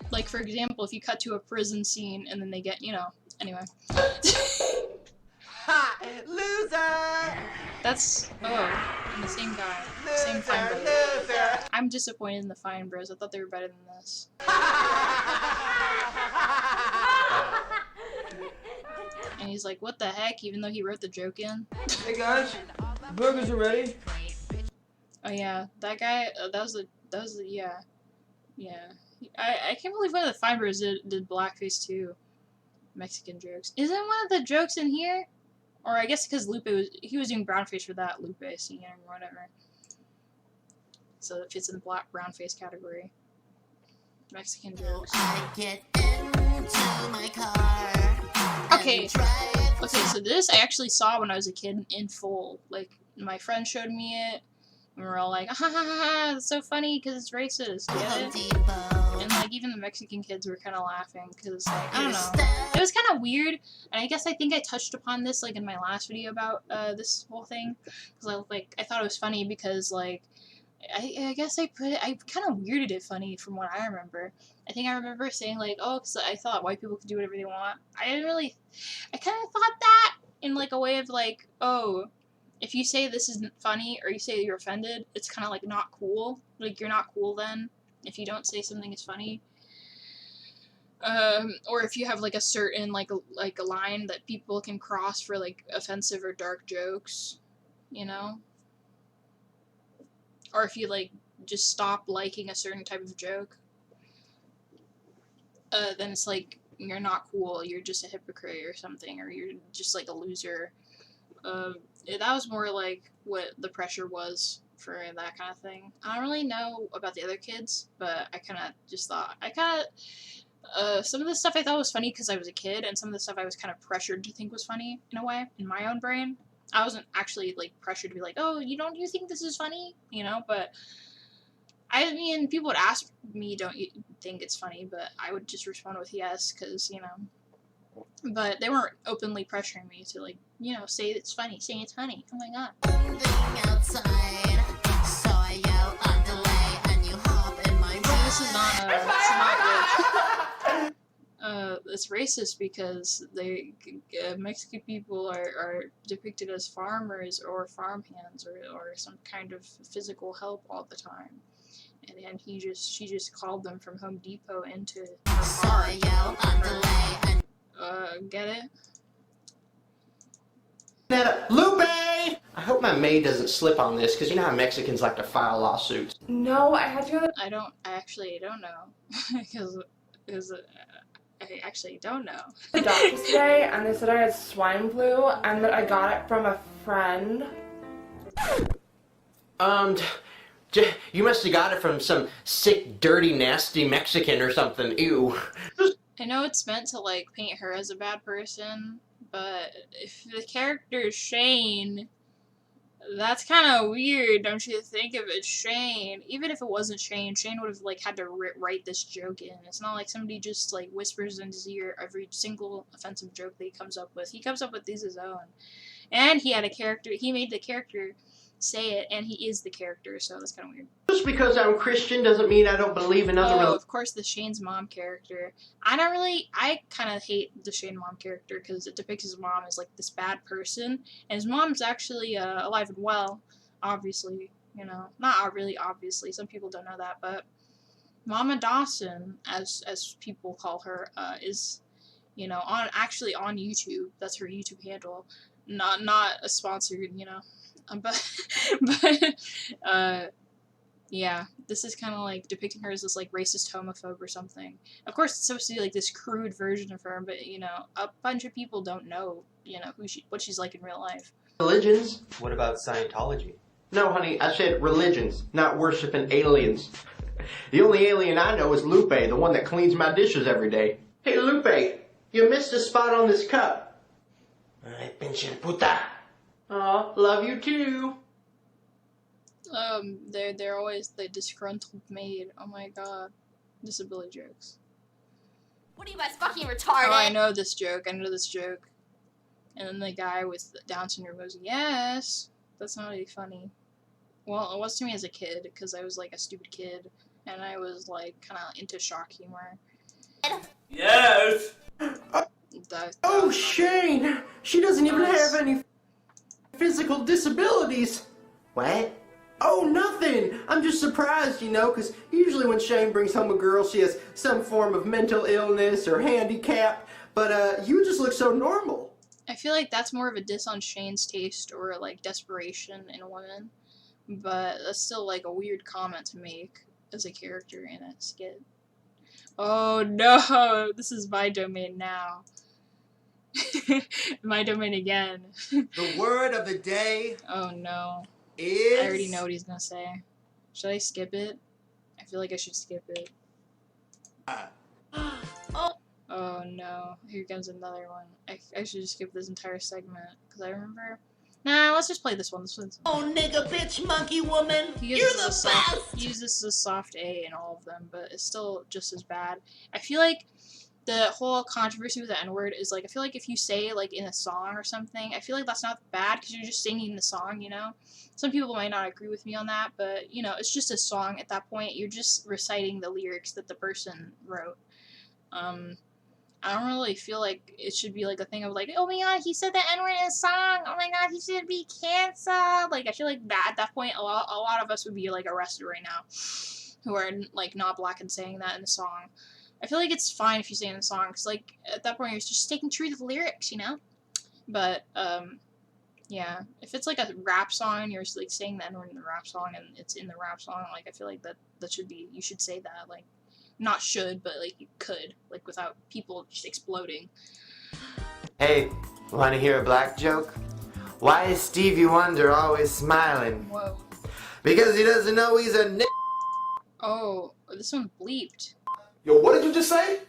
Like, for example, if you cut to a prison scene and then they get, you know, anyway. Loser! That's the same guy, same Fine Bros. Loser! I'm disappointed in the Fine Bros. I thought they were better than this. And he's like, "What the heck?" Even though he wrote the joke in. Hey guys, burgers are ready. Oh yeah, that guy. Yeah. I can't believe one of the Fine Bros did blackface too. Mexican jokes. Isn't one of the jokes in here? Or I guess because Lupe was doing brownface for that Lupe scene or whatever. So it fits in the brownface category. Mexican jokes. Get into my car. Okay, so this I actually saw when I was a kid in full. Like, my friend showed me it, and we were all like, ha ha ha ha, it's so funny because it's racist, get it? And, like, even the Mexican kids were kind of laughing, because, like, I don't know. It was kind of weird, and I think I touched upon this, like, in my last video about this whole thing, because, I thought it was funny because, like, I guess I kind of weirded it funny from what I remember. I think I remember saying, like, oh, because I thought white people could do whatever they want. I kind of thought that in, like, a way of, like, oh, if you say this isn't funny or you say you're offended, it's kind of, like, not cool. Like, you're not cool then if you don't say something is funny. Or if you have, like, a certain, like a line that people can cross for, like, offensive or dark jokes, you know? Or if you, like, just stop liking a certain type of joke, then it's like, you're not cool, you're just a hypocrite or something, or you're just, like, a loser. That was more, like, what the pressure was for that kind of thing. I don't really know about the other kids, but I kind of just thought, some of the stuff I thought was funny because I was a kid, and some of the stuff I was kind of pressured to think was funny, in a way, in my own brain. I wasn't actually, like, pressured to be like, oh, you think this is funny? You know, but, I mean, people would ask me, don't you think it's funny? But I would just respond with yes, because, you know. But they weren't openly pressuring me to, like, you know, say it's funny, say it's funny. Oh my god. This is not good. It's racist because Mexican people are depicted as farmers or farmhands or some kind of physical help all the time. And then she just called them from Home Depot into her car. Get it? Lupe! I hope my maid doesn't slip on this, because you know how Mexicans like to file lawsuits. No, I had to go. I actually don't know. because I actually don't know. The doctor today, and they said I had swine flu, and that I got it from a friend. You must have got it from some sick, dirty, nasty Mexican or something. Ew. I know it's meant to, like, paint her as a bad person, but if the character is Shane, that's kind of weird, don't you think? If it's Shane, even if it wasn't Shane would have, like, had to write this joke in. It's not like somebody just, like, whispers in his ear every single offensive joke that he comes up with. He comes up with these his own. And he made the character say it, and he is the character, so that's kind of weird. Just because I'm Christian doesn't mean I don't believe in other religions. Of course, the Shane's mom character. I kind of hate the Shane mom character because it depicts his mom as, like, this bad person, and his mom's actually alive and well, obviously, you know. Not really obviously, some people don't know that, but Mama Dawson, as people call her, is, you know, on YouTube. That's her YouTube handle. Not a sponsored, you know. Yeah, this is kind of like depicting her as this, like, racist homophobe or something. Of course, it's supposed to be like this crude version of her, but, you know, a bunch of people don't know, you know, what she's like in real life. Religions? What about Scientology? No, honey, I said religions, not worshiping aliens. The only alien I know is Lupe, the one that cleans my dishes every day. Hey, Lupe, you missed a spot on this cup. Ay, pinche puta. Aw, love you too. They're always the disgruntled maid. Oh my god. Disability jokes. What are you guys fucking retarded? Oh, I know this joke. And then the guy with Down syndrome goes, yes. That's not really funny. Well, it was to me as a kid, because I was, like, a stupid kid, and I was, like, kind of into shock humor. Yes! Oh, Shane! She doesn't even have any... Physical disabilities? What? Oh, nothing! I'm just surprised, you know, because usually when Shane brings home a girl, she has some form of mental illness or handicap, but you just look so normal. I feel like that's more of a diss on Shane's taste or like desperation in women, but that's still like a weird comment to make as a character in a skit. Oh no, this is my domain now. My domain again. The word of the day Oh no. is... I already know what he's gonna say. Should I skip it? I feel like I should skip it. Oh no, here comes another one. I should just skip this entire segment, because I remember... Nah, let's just play this one. This one's... Oh, nigga, bitch, monkey woman, He you're uses the a soft, best! he uses a soft A in all of them, but it's still just as bad. I feel like the whole controversy with the N-word is like, I feel like if you say like in a song or something, I feel like that's not bad because you're just singing the song, you know? Some people might not agree with me on that, but you know, it's just a song at that point. You're just reciting the lyrics that the person wrote. I don't really feel like it should be like a thing of like, oh my god, he said the N-word in a song. Oh my god, he should be canceled. Like, I feel like that at that point, a lot of us would be like arrested right now, who are like not black and saying that in the song. I feel like it's fine if you say it in a song, because like at that point you're just sticking true to the lyrics, you know. But yeah, if it's like a rap song and you're like saying the N-word in the rap song and it's in the rap song, like I feel like that should be, you should say that, like. Not should, but like you could, like without people just exploding. Hey, wanna hear a black joke? Why is Stevie Wonder always smiling? Whoa. Because he doesn't know he's a n***. Oh, this one's bleeped. Yo, what did you just say?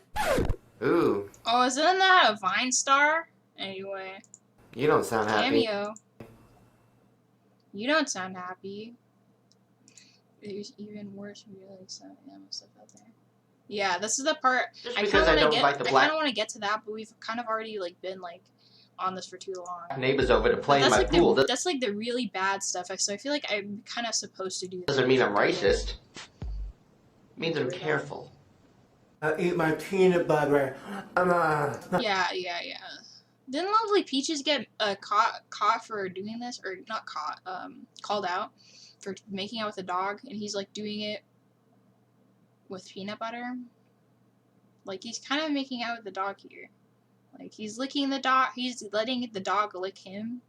Ooh. Oh, isn't that a Vine star? Anyway. You don't sound happy. Cameo. You don't sound happy. There's even worse reality stuff out there. Yeah, this is the part Just I because I kind don't of like the I black kind of want to get to that, but we've kind of already like been like on this for too long. neighbors over to play in my Like pool. that's like the really bad stuff. So I feel like I'm kind of supposed to do that. Doesn't mean I'm racist. It means I'm careful. I eat my peanut butter. Yeah. Didn't Lovely Peaches get caught for doing this, or not caught, called out for making out with a dog, and he's like doing it with peanut butter? Like he's kind of making out with the dog here. Like he's licking the dog, he's letting the dog lick him,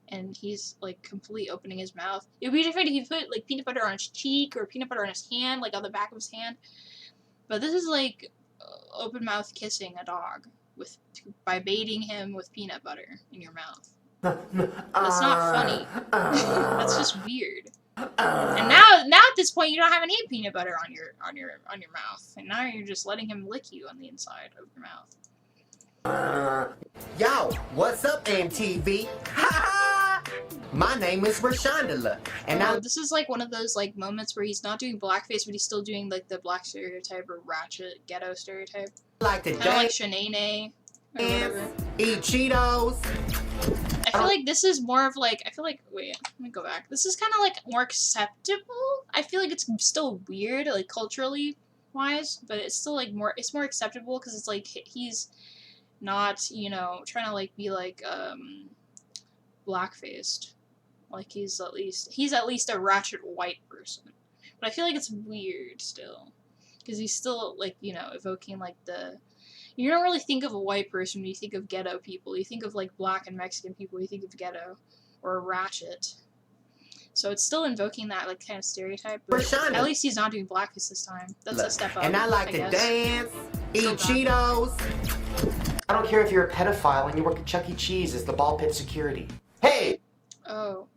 and he's like completely opening his mouth. It would be different if he put like peanut butter on his cheek or peanut butter on his hand, like on the back of his hand. But this is like open mouth kissing a dog by baiting him with peanut butter in your mouth. That's not funny. That's just weird. And now at this point you don't have any peanut butter on your mouth, and now you're just letting him lick you on the inside of your mouth. Yo, what's up, MTV? My name is Rashondala, and this is like one of those like moments where he's not doing blackface, but he's still doing like the black stereotype or ratchet ghetto stereotype. Like to kind of like Shanae or whatever. Eat Cheetos. I feel like this is more of like, wait, let me go back. This is kind of like more acceptable. I feel like it's still weird, like culturally wise, but it's still like it's more acceptable because it's like he's not, you know, trying to like be like black-faced. Like he's at least a ratchet white person. But I feel like it's weird still, because he's still like, you know, evoking like you don't really think of a white person when you think of ghetto people. You think of like black and Mexican people. You think of ghetto or ratchet. So it's still invoking that like kind of stereotype. But at least he's not doing blackface this time. That's a step up. And I like to dance, eat Cheetos. I don't care if you're a pedophile and you work at Chuck E. Cheese as the ball pit security. Hey! Oh,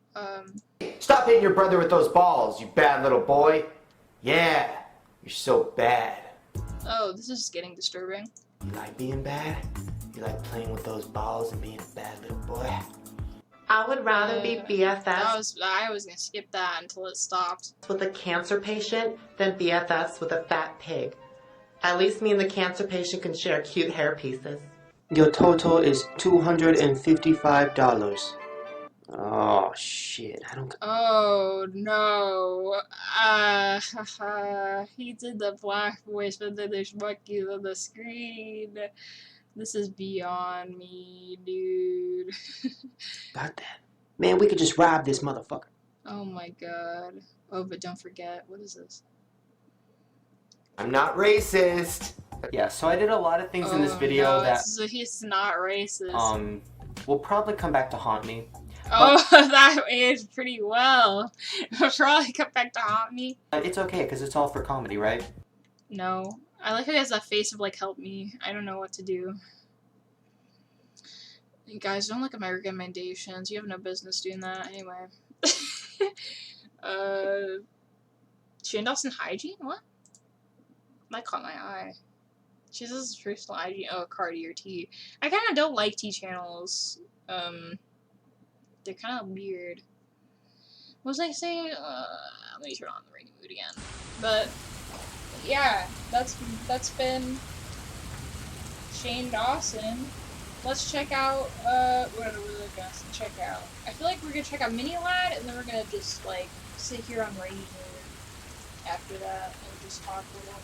Stop hitting your brother with those balls, you bad little boy. Yeah, you're so bad. Oh, this is getting disturbing. You like being bad? You like playing with those balls and being a bad little boy? I would rather be BFFs I was gonna skip that until it stopped. with a cancer patient than BFFs with a fat pig. At least me and the cancer patient can share cute hair pieces. Your total is $255. Oh shit, I don't. Oh no. He did the black voice, but then there's monkeys on the screen. This is beyond me, dude. Got that. Man, we could just rob this motherfucker. Oh my god. Oh, but don't forget, what is this? I'm not racist. Yeah, so I did a lot of things in this Oh video no, that he's not racist. will probably come back to haunt me. Oh, that aged pretty well. It'll probably come back to haunt me. But it's okay, because it's all for comedy, right? No. I like how he has that face of like, help me. I don't know what to do. You guys, don't look at my recommendations. You have no business doing that. Anyway. Shane Dawson Hygiene? What? That caught my eye. She says personal hygiene. Oh, Cardi or T. I kind of don't like T channels. They're kind of weird. What was I saying? Let me turn on the rainy mood again. But yeah, that's been Shane Dawson. Let's check out what are we gonna check out? I feel like we're gonna check out Mini Lad, and then we're gonna just like sit here on rainy mood after that and just talk a little.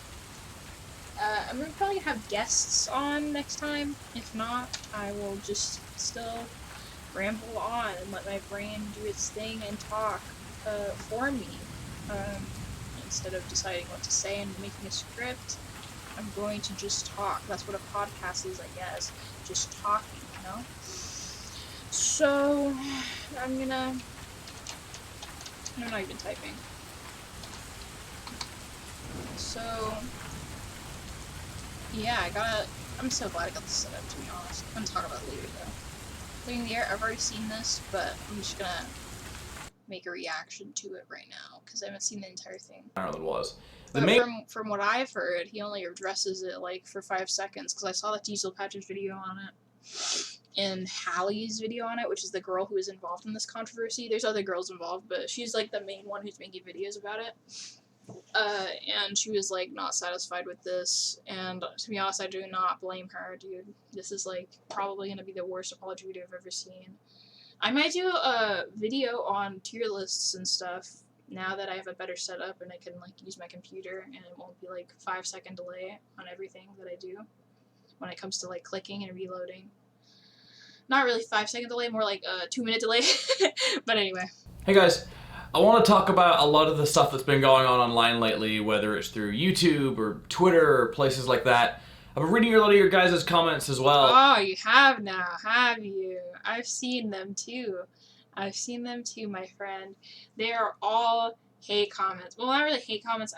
I'm gonna probably have guests on next time. If not, I will just still ramble on and let my brain do its thing and talk for me. Instead of deciding what to say and making a script, I'm going to just talk. That's what a podcast is, I guess. Just talking, you know? So, I'm not even typing. So, yeah, I'm so glad I got this set up, to be honest. I'm gonna talk about it later, though. Cleaning the Air, I've already seen this, but I'm just gonna make a reaction to it right now, because I haven't seen the entire thing. Untitled was. But from what I've heard, he only addresses it, like, for 5 seconds, because I saw the Diesel Patches video on it, and Hallie's video on it, which is the girl who is involved in this controversy. There's other girls involved, but she's, like, the main one who's making videos about it. And she was, like, not satisfied with this, and to be honest, I do not blame her, dude. This is, like, probably gonna be the worst apology video I've ever seen. I might do a video on tier lists and stuff, now that I have a better setup and I can, like, use my computer, and it won't be, like, 5-second delay on everything that I do, when it comes to, like, clicking and reloading. Not really 5-second delay, more like a 2-minute delay, but anyway. Hey guys, I want to talk about a lot of the stuff that's been going on online lately, whether it's through YouTube or Twitter or places like that. I've been reading a lot of your guys' comments as well. Oh, you have now, have you? I've seen them too. I've seen them too, my friend. They are all hate comments. Well, not really hate comments.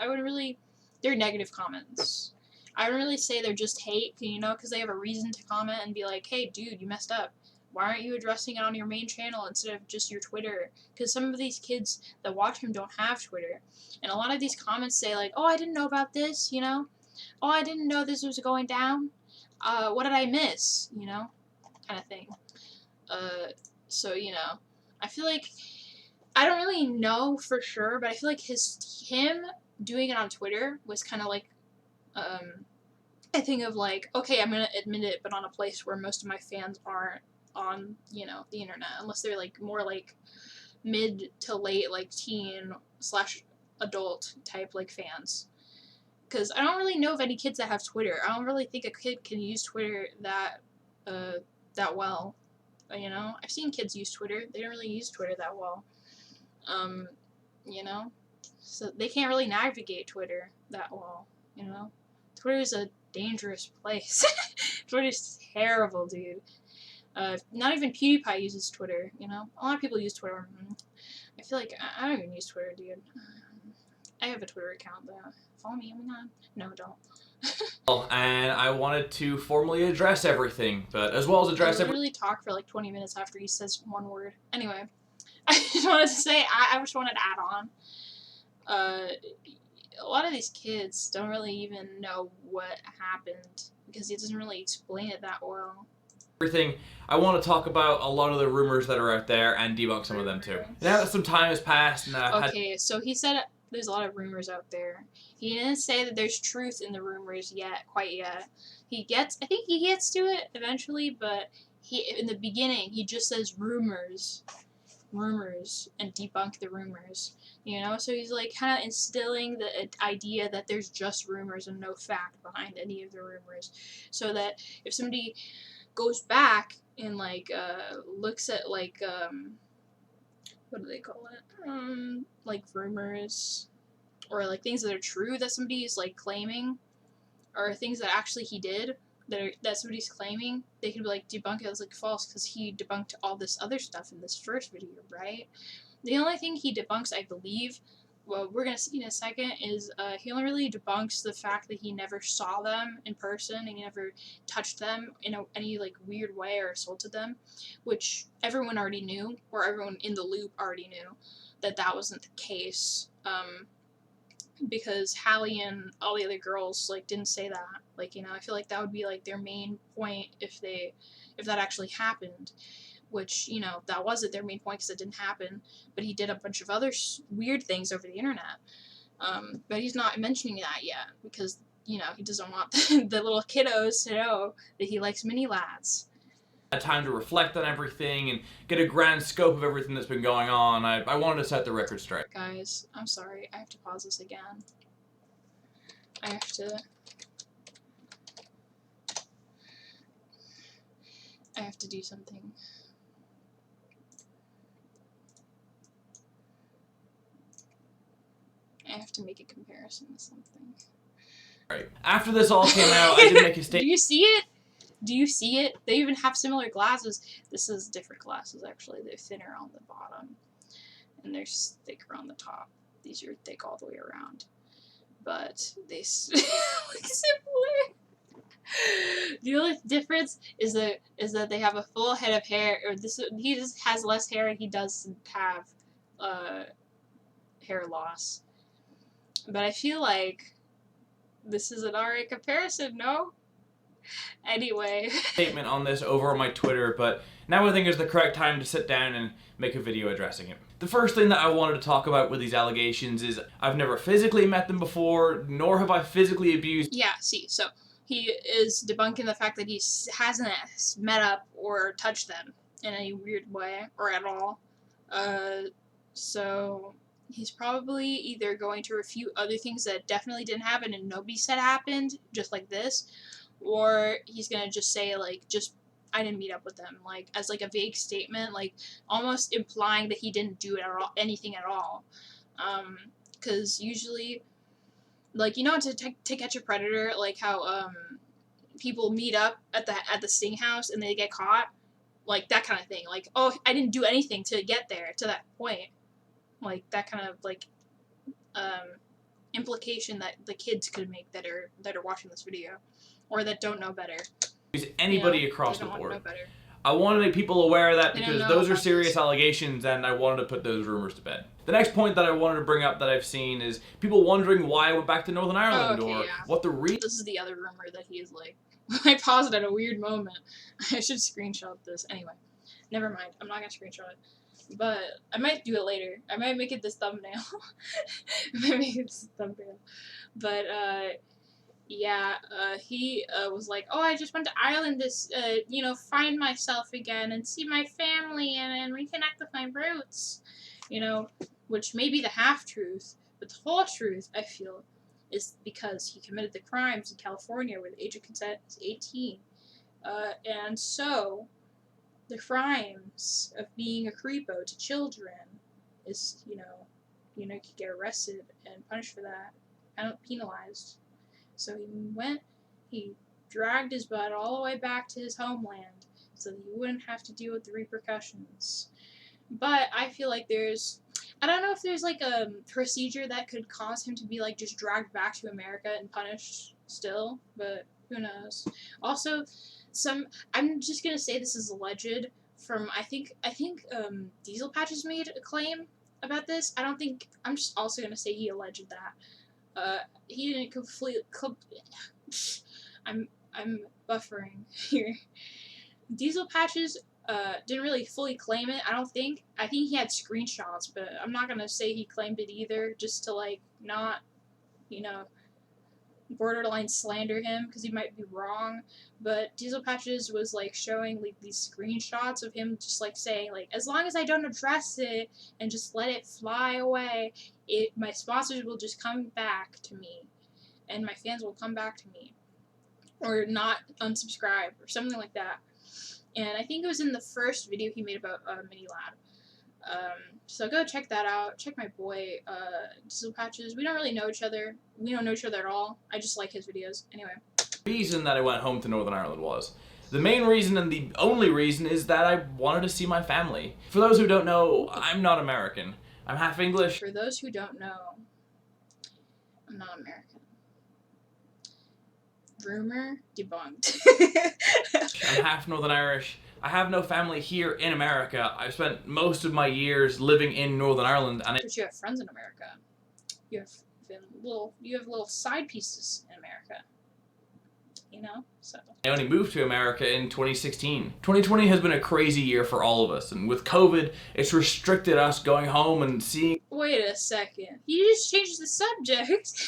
They're negative comments. I would really say they're just hate, you know, because they have a reason to comment and be like, hey, dude, you messed up. Why aren't you addressing it on your main channel instead of just your Twitter? Because some of these kids that watch him don't have Twitter. And a lot of these comments say, like, oh, I didn't know about this, you know? Oh, I didn't know this was going down. What did I miss? You know? Kind of thing. So, you know, I feel like, I don't really know for sure, but I feel like him doing it on Twitter was kind of like, a thing of like, okay, I'm going to admit it, but on a place where most of my fans aren't on, you know, the internet, unless they're like more like mid to late, like teen / adult type like fans. Because I don't really know of any kids that have Twitter. I don't really think a kid can use Twitter that well. You know, I've seen kids use Twitter. They don't really use Twitter that well. You know, so they can't really navigate Twitter that well. You know, Twitter is a dangerous place. Twitter's terrible, dude. Not even PewDiePie uses Twitter. You know, a lot of people use Twitter. I feel like I don't even use Twitter, dude. I have a Twitter account though. Follow me, no, don't. And I wanted to formally address everything, but as well as address I literally talk for like 20 minutes after he says one word. Anyway, I just wanted to say, I just wanted to add on. A lot of these kids don't really even know what happened because he doesn't really explain it that well. Everything. I want to talk about a lot of the rumors that are out there and debunk some of them too. Now that some time has passed and Okay, so he said there's a lot of rumors out there. He didn't say that there's truth in the rumors quite yet. I think he gets to it eventually, but in the beginning, he just says rumors, and debunk the rumors, you know? So he's like kind of instilling the idea that there's just rumors and no fact behind any of the rumors. So that if somebody goes back and like looks at like what do they call it? Like rumors, or like things that are true that somebody is like claiming, or things that actually he did that somebody's claiming. They could be like debunk it as like false because he debunked all this other stuff in this first video, right? The only thing he debunks, I believe, well, we're gonna see in a second, is he only really debunks the fact that he never saw them in person and he never touched them in any like weird way or assaulted them, which everyone already knew, or everyone in the loop already knew that that wasn't the case. Because Hallie and all the other girls like didn't say that. Like, you know, I feel like that would be like their main point if that actually happened. Which, you know, that wasn't their main point because it didn't happen. But he did a bunch of other weird things over the internet. But he's not mentioning that yet because, you know, he doesn't want the little kiddos to know that he likes mini lads. Time to reflect on everything and get a grand scope of everything that's been going on. I wanted to set the record straight. Guys, I'm sorry. I have to pause this again. I have to do something. I have to make a comparison with something. Right. After this all came out, I did make a statement. Do you see it? Do you see it? They even have similar glasses. This is different glasses, actually. They're thinner on the bottom, and they're thicker on the top. These are thick all the way around. But they look similar. The only difference is that they have a full head of hair, or he just has less hair and he doesn't have hair loss. But I feel like this is an alright comparison, no? Anyway. Statement on this over on my Twitter, but now I think is the correct time to sit down and make a video addressing it. The first thing that I wanted to talk about with these allegations is I've never physically met them before, nor have I physically abused. Yeah, see, so he is debunking the fact that he hasn't met up or touched them in any weird way or at all. So he's probably either going to refute other things that definitely didn't happen and nobody said happened, just like this, or he's gonna just say like, I didn't meet up with them, like as like a vague statement, like almost implying that he didn't do it at all, anything at all. Because usually, like, you know, to catch a predator, like how people meet up at the sting house and they get caught, like that kind of thing. Like, oh, I didn't do anything to get there to that point. Like that kind of like implication that the kids could make that are watching this video, or that don't know better. Anybody across the board. I wanted to make people aware of that because those are serious allegations and I wanted to put those rumors to bed. The next point that I wanted to bring up that I've seen is people wondering why I went back to Northern Ireland what the reason. This is the other rumor that he is like, I paused it at a weird moment. I should screenshot this. Anyway, never mind. I'm not going to screenshot it. But I might do it later. I might make it this thumbnail. But, yeah, he was like, oh, I just went to Ireland you know, find myself again and see my family and reconnect with my roots, you know, which may be the half-truth, but the whole truth, I feel, is because he committed the crimes in California where the age of consent is 18. And so, the crimes of being a creepo to children is, you could get arrested and punished for that, and penalized. So he dragged his butt all the way back to his homeland so that he wouldn't have to deal with the repercussions. But I feel like I don't know if there's like a procedure that could cause him to be like just dragged back to America and punished still, but who knows. Also, I'm just gonna say this is alleged from, I think Diesel Patches made a claim about this. I'm just also gonna say he alleged that. He didn't I'm buffering here. Diesel Patches didn't really fully claim it, I don't think. I think he had screenshots, but I'm not gonna say he claimed it either, just to like not, borderline slander him, because he might be wrong. But Diesel Patches was like showing like these screenshots of him just like saying like, as long as I don't address it and just let it fly away, my sponsors will just come back to me and my fans will come back to me, or not unsubscribe or something like that. And I think it was in the first video he made about Mini Lad. So go check that out. Check my boy, Diesel Patches. We don't really know each other. We don't know each other at all. I just like his videos. Anyway. The reason that I went home to Northern Ireland was. The main reason and the only reason is that I wanted to see my family. For those who don't know, I'm not American. I'm half English. For those who don't know, I'm not American. Rumor debunked. I'm half Northern Irish. I have no family here in America. I've spent most of my years living in Northern Ireland, and but you have friends in America. You have little side pieces in America. You know, so. I only moved to America in 2016. 2020 has been a crazy year for all of us, and with COVID, it's restricted us going home and seeing. Wait a second. He just changed the subject.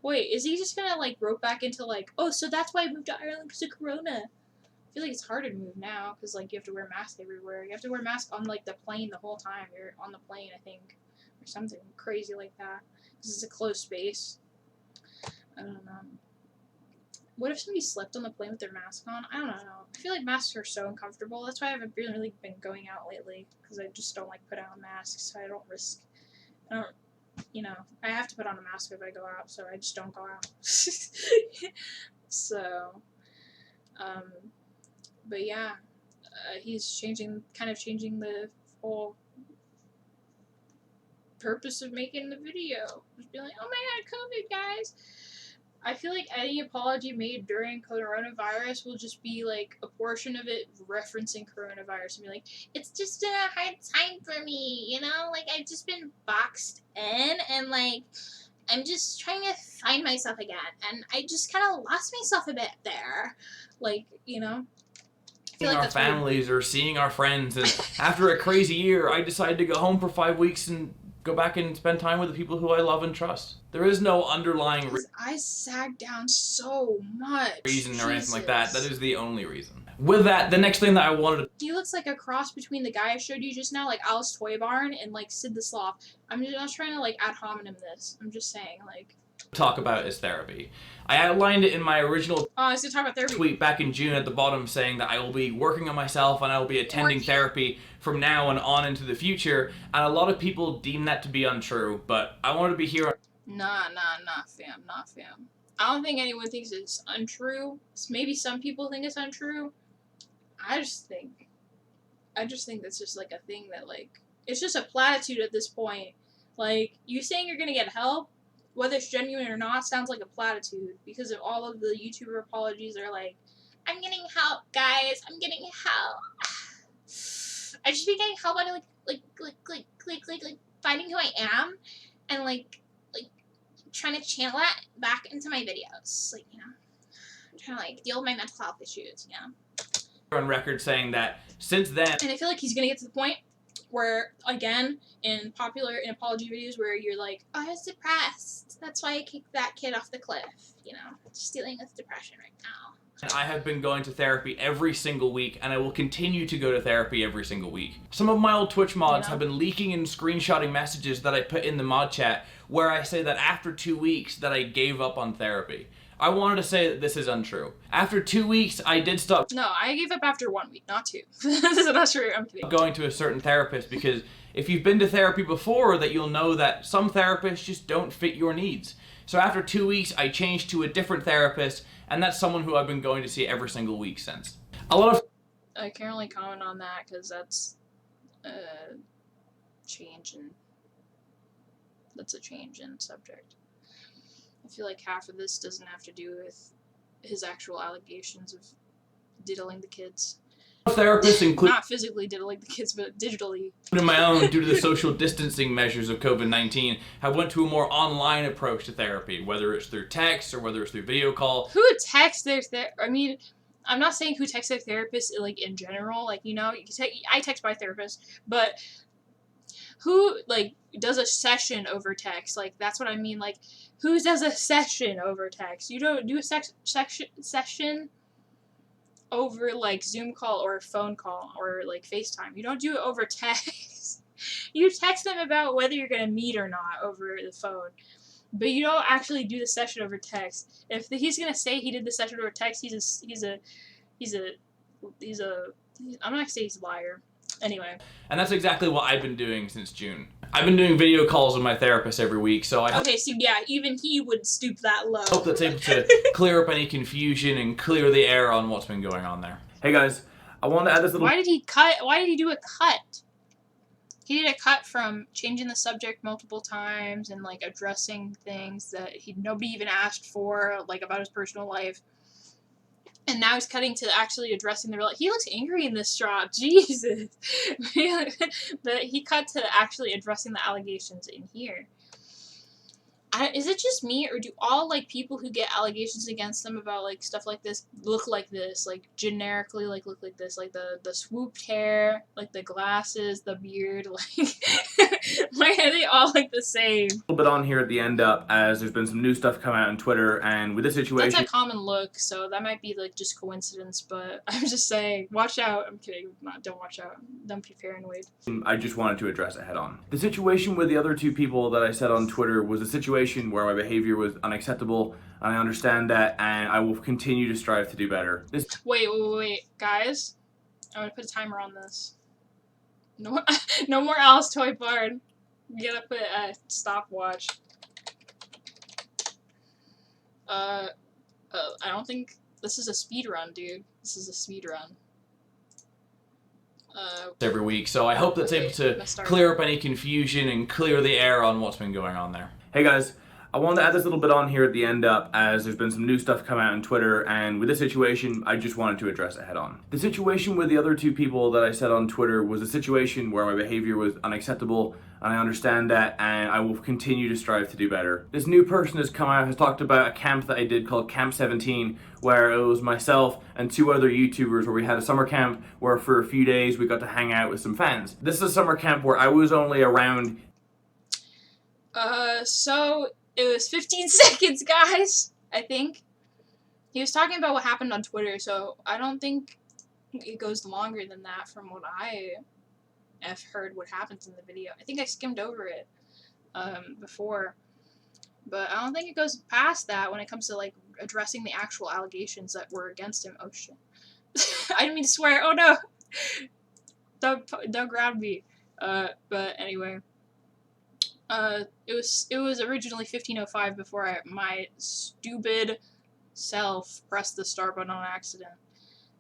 Wait, is he just gonna like rope back into like, oh, so that's why I moved to Ireland because of Corona? I feel like it's harder to move now because like you have to wear a mask everywhere. You have to wear a mask on like the plane the whole time you're on the plane, I think, or something crazy like that because it's a closed space. I don't know. What if somebody slept on the plane with their mask on? I don't know. I feel like masks are so uncomfortable. That's why I haven't really been going out lately because I just don't like putting on masks. So I don't risk. I don't. You know, I have to put on a mask if I go out, so I just don't go out. So, but yeah, he's kind of changing the whole purpose of making the video. Just be like, oh my god, COVID, guys. I feel like any apology made during coronavirus will just be like a portion of it referencing coronavirus and be like, it's just a hard time for me, you know? Like, I've just been boxed in and like, I'm just trying to find myself again. And I just kind of lost myself a bit there. Like, you know? Seeing our families or seeing our friends. And after a crazy year, I decided to go home for 5 weeks and go back and spend time with the people who I love and trust. There is no underlying I sagged down so much. Reason or anything like that. That is the only reason. With that, the next thing that I wanted to... He looks like a cross between the guy I showed you just now, like Alice Toy Barn, and like Sid the Sloth. I'm just not trying to like ad hominem this. I'm just saying, like... talk about is therapy. I outlined it in my original I was gonna talk about therapy. Tweet back in June at the bottom saying that I will be working on myself and I will be attending therapy from now and on into the future, and a lot of people deem that to be untrue, but I want to be here. Nah, fam. I don't think anyone thinks it's untrue. Maybe some people think it's untrue. I just think that's just like a thing that like, it's just a platitude at this point. Like, you saying you're gonna get help, whether it's genuine or not, sounds like a platitude because of all of the YouTuber apologies are like, I'm getting help, guys. I'm getting help. I just be getting help by like finding who I am and like trying to channel that back into my videos. Like, you know, I'm trying to like deal with my mental health issues, you know. On record saying that since then, and I feel like he's gonna get to the point where, again, in apology videos where you're like, oh, I was depressed. That's why I kicked that kid off the cliff. You know, just dealing with depression right now. And I have been going to therapy every single week, and I will continue to go to therapy every single week. Some of my old Twitch mods have been leaking and screenshotting messages that I put in the mod chat where I say that after 2 weeks that I gave up on therapy. I wanted to say that this is untrue. After 2 weeks, I did stop. No, I gave up after 1 week, not 2. This is not true. I'm kidding. Going to a certain therapist because if you've been to therapy before, that you'll know that some therapists just don't fit your needs. So after 2 weeks, I changed to a different therapist, and that's someone who I've been going to see every single week since. A lot of... I can't really comment on that because that's a change in subject. I feel like half of this doesn't have to do with his actual allegations of diddling the kids. Therapists include not physically diddling the kids, but digitally. In my own, due to the social distancing measures of COVID-19, have went to a more online approach to therapy, whether it's through text or whether it's through video call. Who texts their I mean, I'm not saying who texts their therapist like in general. Like, you know, I text my therapist, but who like does a session over text? Like, that's what I mean. Like, who does a session over text? You don't do a session over like Zoom call or phone call or like FaceTime. You don't do it over text. You text them about whether you're gonna meet or not over the phone, but you don't actually do the session over text. If he's gonna say he did the session over text, he's a I'm not gonna say he's a liar. Anyway. And that's exactly what I've been doing since June. I've been doing video calls with my therapist every week, so I Okay, so yeah, even he would stoop that low. hope that's able to clear up any confusion and clear the air on what's been going on there. Hey guys, I wanted to add this little... Why did he cut? Why did he do a cut? He did a cut from changing the subject multiple times and like addressing things that nobody even asked for, like about his personal life. And now he's cutting to actually addressing the real. He looks angry in this shot. Jesus. But he cut to actually addressing the allegations in here. Is it just me, or do all like people who get allegations against them about like stuff like this look like this, like generically like look like this, like the swooped hair, like the glasses, the beard, like why are they all like the same? A little bit on here at the end up, as there's been some new stuff come out on Twitter, and with this situation... That's a common look, so that might be like just coincidence, but I'm just saying, watch out. I'm kidding. Don't watch out. Don't be paranoid. I just wanted to address it head on. The situation with the other two people that I said on Twitter was a situation where my behavior was unacceptable, and I understand that, and I will continue to strive to do better. Wait, guys. I'm gonna put a timer on this. No, no more Alice Toy Barn. You gotta put a stopwatch. I don't think this is a speed run, dude. This is a speed run. Every week, so I hope that's able to clear up any confusion and clear the air on what's been going on there. Hey guys, I wanted to add this little bit on here at the end up, as there's been some new stuff come out on Twitter, and with this situation, I just wanted to address it head on. The situation with the other two people that I said on Twitter was a situation where my behavior was unacceptable, and I understand that, and I will continue to strive to do better. This new person has come out, has talked about a camp that I did called Camp 17, where it was myself and two other YouTubers, where we had a summer camp where for a few days we got to hang out with some fans. This is a summer camp where I was only around... So it was 15 seconds, guys, I think. He was talking about what happened on Twitter, so I don't think it goes longer than that from what I have heard what happens in the video. I think I skimmed over it before, but I don't think it goes past that when it comes to like addressing the actual allegations that were against him. Oh shit. I didn't mean to swear. Oh no. Don't grab me. But anyway. It was originally 15:05 before my stupid self pressed the start button on accident.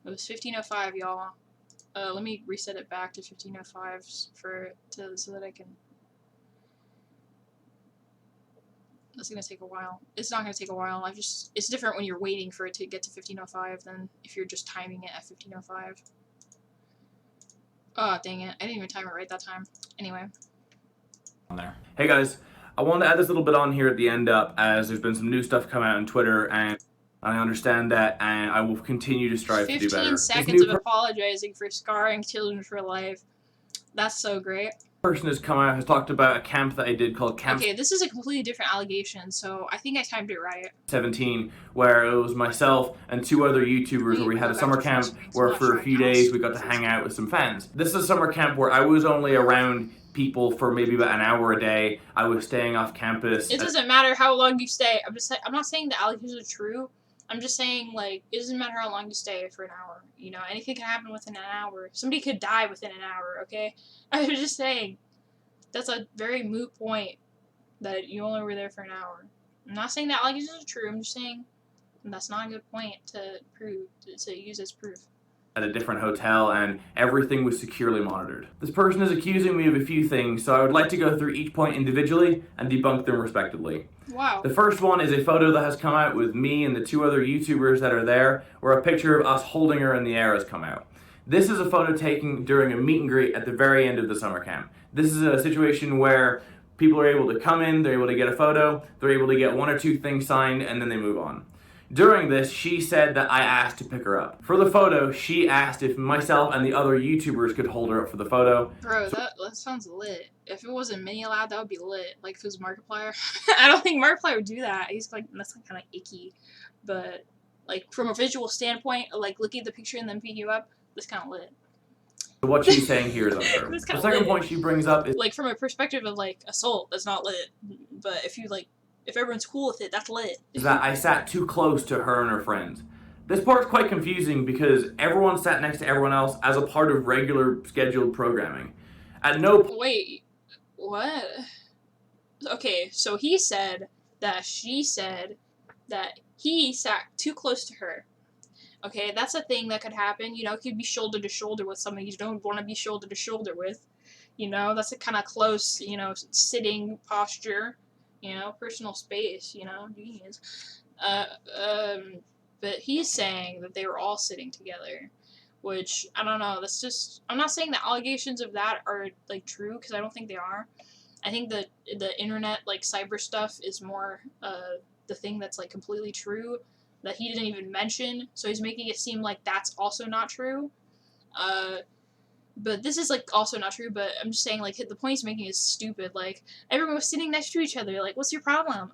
It was 15:05, y'all. Let me reset it back to 15:05 so that I can. It's gonna take a while. It's not gonna take a while. It's different when you're waiting for it to get to 15:05 than if you're just timing it at 15:05. Oh dang it! I didn't even time it right that time. Anyway. On there. Hey guys, I wanted to add this little bit on here at the end up, as there's been some new stuff come out on Twitter, and I understand that, and I will continue to strive to do better. 15 seconds of apologizing for scarring children for life. That's so great. Person has come out, has talked about a camp that I did called Camp... Okay, this is a completely different allegation, so I think I timed it right. 17, where it was myself and two other YouTubers where we had a summer camp where for a few days we got to hang out with some fans. This is a summer camp where I was only around people for maybe about an hour a day. I was staying off campus. It doesn't matter how long you stay. I'm not saying the allegations are true. I'm just saying, like, it doesn't matter how long you stay for an hour. You know, anything can happen within an hour. Somebody could die within an hour, okay? I was just saying, that's a very moot point that you only were there for an hour. I'm not saying the allegations are true. I'm just saying that's not a good point to prove, to use as proof. At a different hotel, and everything was securely monitored. This person is accusing me of a few things, so I would like to go through each point individually and debunk them respectively. Wow. The first one is a photo that has come out with me and the two other YouTubers that are there, where a picture of us holding her in the air has come out. This is a photo taken during a meet and greet at the very end of the summer camp. This is a situation where people are able to come in, they're able to get a photo, they're able to get one or two things signed, and then they move on. During this, she said that I asked to pick her up. For the photo, she asked if myself and the other YouTubers could hold her up for the photo. Bro, that sounds lit. If it wasn't Mini Lad, that would be lit. Like if it was Markiplier. I don't think Markiplier would do that. He's like, that's like kind of icky. But like from a visual standpoint, like looking at the picture and then picking you up, that's kind of lit. What she's saying here is untrue. The second point she brings up is... Like from a perspective of like assault, that's not lit. But if you like, if everyone's cool with it, that's lit. Is that I sat too close to her and her friends. This part's quite confusing because everyone sat next to everyone else as a part of regular scheduled programming. At no point... Wait, what? Okay, so he said that she said that he sat too close to her. Okay, that's a thing that could happen. You know, he could be shoulder to shoulder with somebody you don't want to be shoulder to shoulder with. You know, that's a kind of close, you know, sitting posture. You know, personal space, you know, genius. But he's saying that they were all sitting together, which, I don't know, that's just, I'm not saying the allegations of that are, like, true, because I don't think they are. I think the internet, like, cyber stuff is more, the thing that's, like, completely true, that he didn't even mention, so he's making it seem like that's also not true. But this is, like, also not true, but I'm just saying, like, the point he's making is stupid. Like, everyone was sitting next to each other. Like, what's your problem?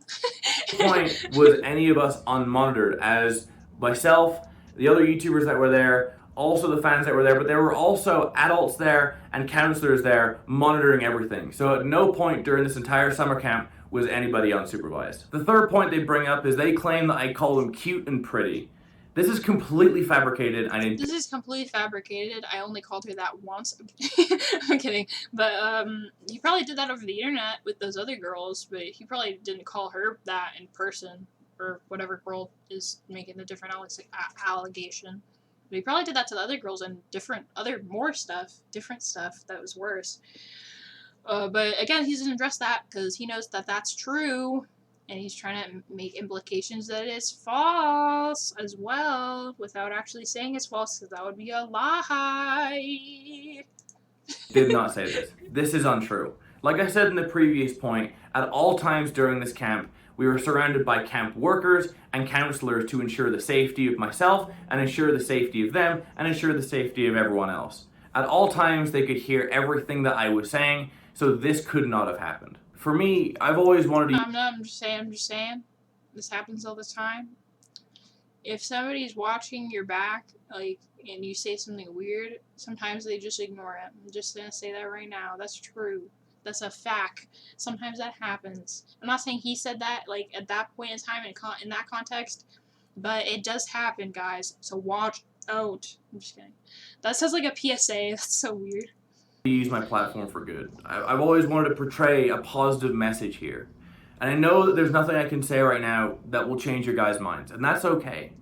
The point was any of us unmonitored, as myself, the other YouTubers that were there, also the fans that were there, but there were also adults there and counselors there monitoring everything. So at no point during this entire summer camp was anybody unsupervised. The third point they bring up is they claim that I call them cute and pretty. This is completely fabricated. This is completely fabricated. I only called her that once. I'm kidding. But he probably did that over the internet with those other girls, but he probably didn't call her that in person, or whatever girl is making the different allegation. But he probably did that to the other girls and different stuff that was worse. But again, he doesn't address that because he knows that that's true. And he's trying to make implications that it's false as well, without actually saying it's false, because that would be a lie. Did not say this. This is untrue. Like I said in the previous point, at all times during this camp, we were surrounded by camp workers and counselors to ensure the safety of myself, and ensure the safety of them, and ensure the safety of everyone else. At all times, they could hear everything that I was saying, so this could not have happened. For me, I've always wanted to... I'm just saying. This happens all the time. If somebody's watching your back, like, and you say something weird, sometimes they just ignore it. I'm just gonna say that right now. That's true. That's a fact. Sometimes that happens. I'm not saying he said that, like, at that point in time, in that context, but it does happen, guys. So watch out. I'm just kidding. That sounds like a PSA. That's so weird. Use my platform for good. I've always wanted to portray a positive message here. And I know that there's nothing I can say right now that will change your guys' minds, and that's okay.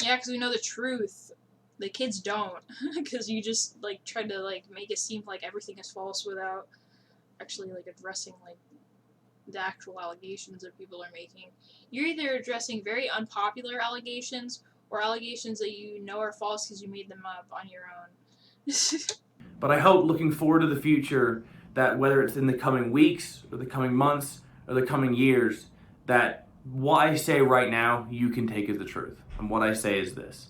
Yeah, because we know the truth. The kids don't, because you just, like, try to, like, make it seem like everything is false without actually, like, addressing, like, the actual allegations that people are making. You're either addressing very unpopular allegations, or allegations that you know are false because you made them up on your own. But I hope, looking forward to the future, that whether it's in the coming weeks, or the coming months, or the coming years, that what I say right now, you can take as the truth. And what I say is this: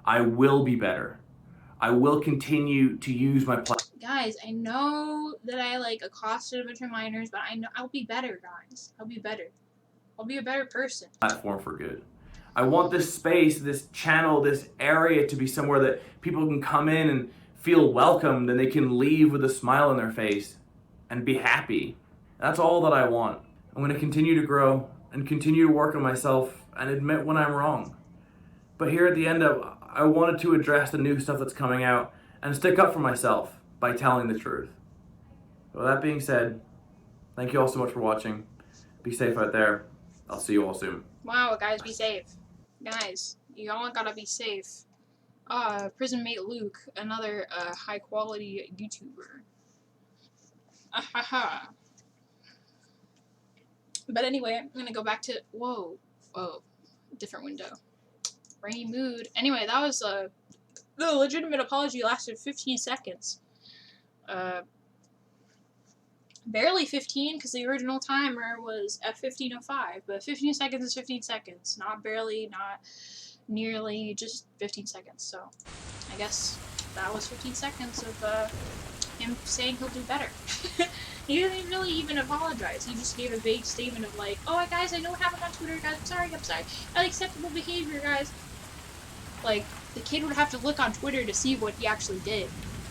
I will be better. I will continue to use my platform. Guys, I know that I, like, accosted a bunch of minors, but I know I'll be better, guys. I'll be better. I'll be a better person. Platform for good. I want this space, this channel, this area to be somewhere that people can come in and feel welcomed, and they can leave with a smile on their face and be happy. That's all that I want. I'm going to continue to grow and continue to work on myself and admit when I'm wrong. But here at the end, I wanted to address the new stuff that's coming out and stick up for myself by telling the truth. With that being said, thank you all so much for watching. Be safe out there. I'll see you all soon. Wow, guys, be safe. Guys, you all gotta be safe. Prison Mate Luke, another high quality YouTuber. Ahaha. But anyway, I'm gonna go back to whoa, different window. Rainy mood. Anyway, that was the legitimate apology lasted 15 seconds. Barely 15 because the original timer was at 15:05, but 15 seconds is 15 seconds. Not barely, not nearly, just 15 seconds. So I guess that was 15 seconds of him saying he'll do better. He didn't really even apologize. He just gave a vague statement of like, oh guys, I know what happened on Twitter, guys, I'm sorry. Unacceptable behavior, guys. Like, the kid would have to look on Twitter to see what he actually did.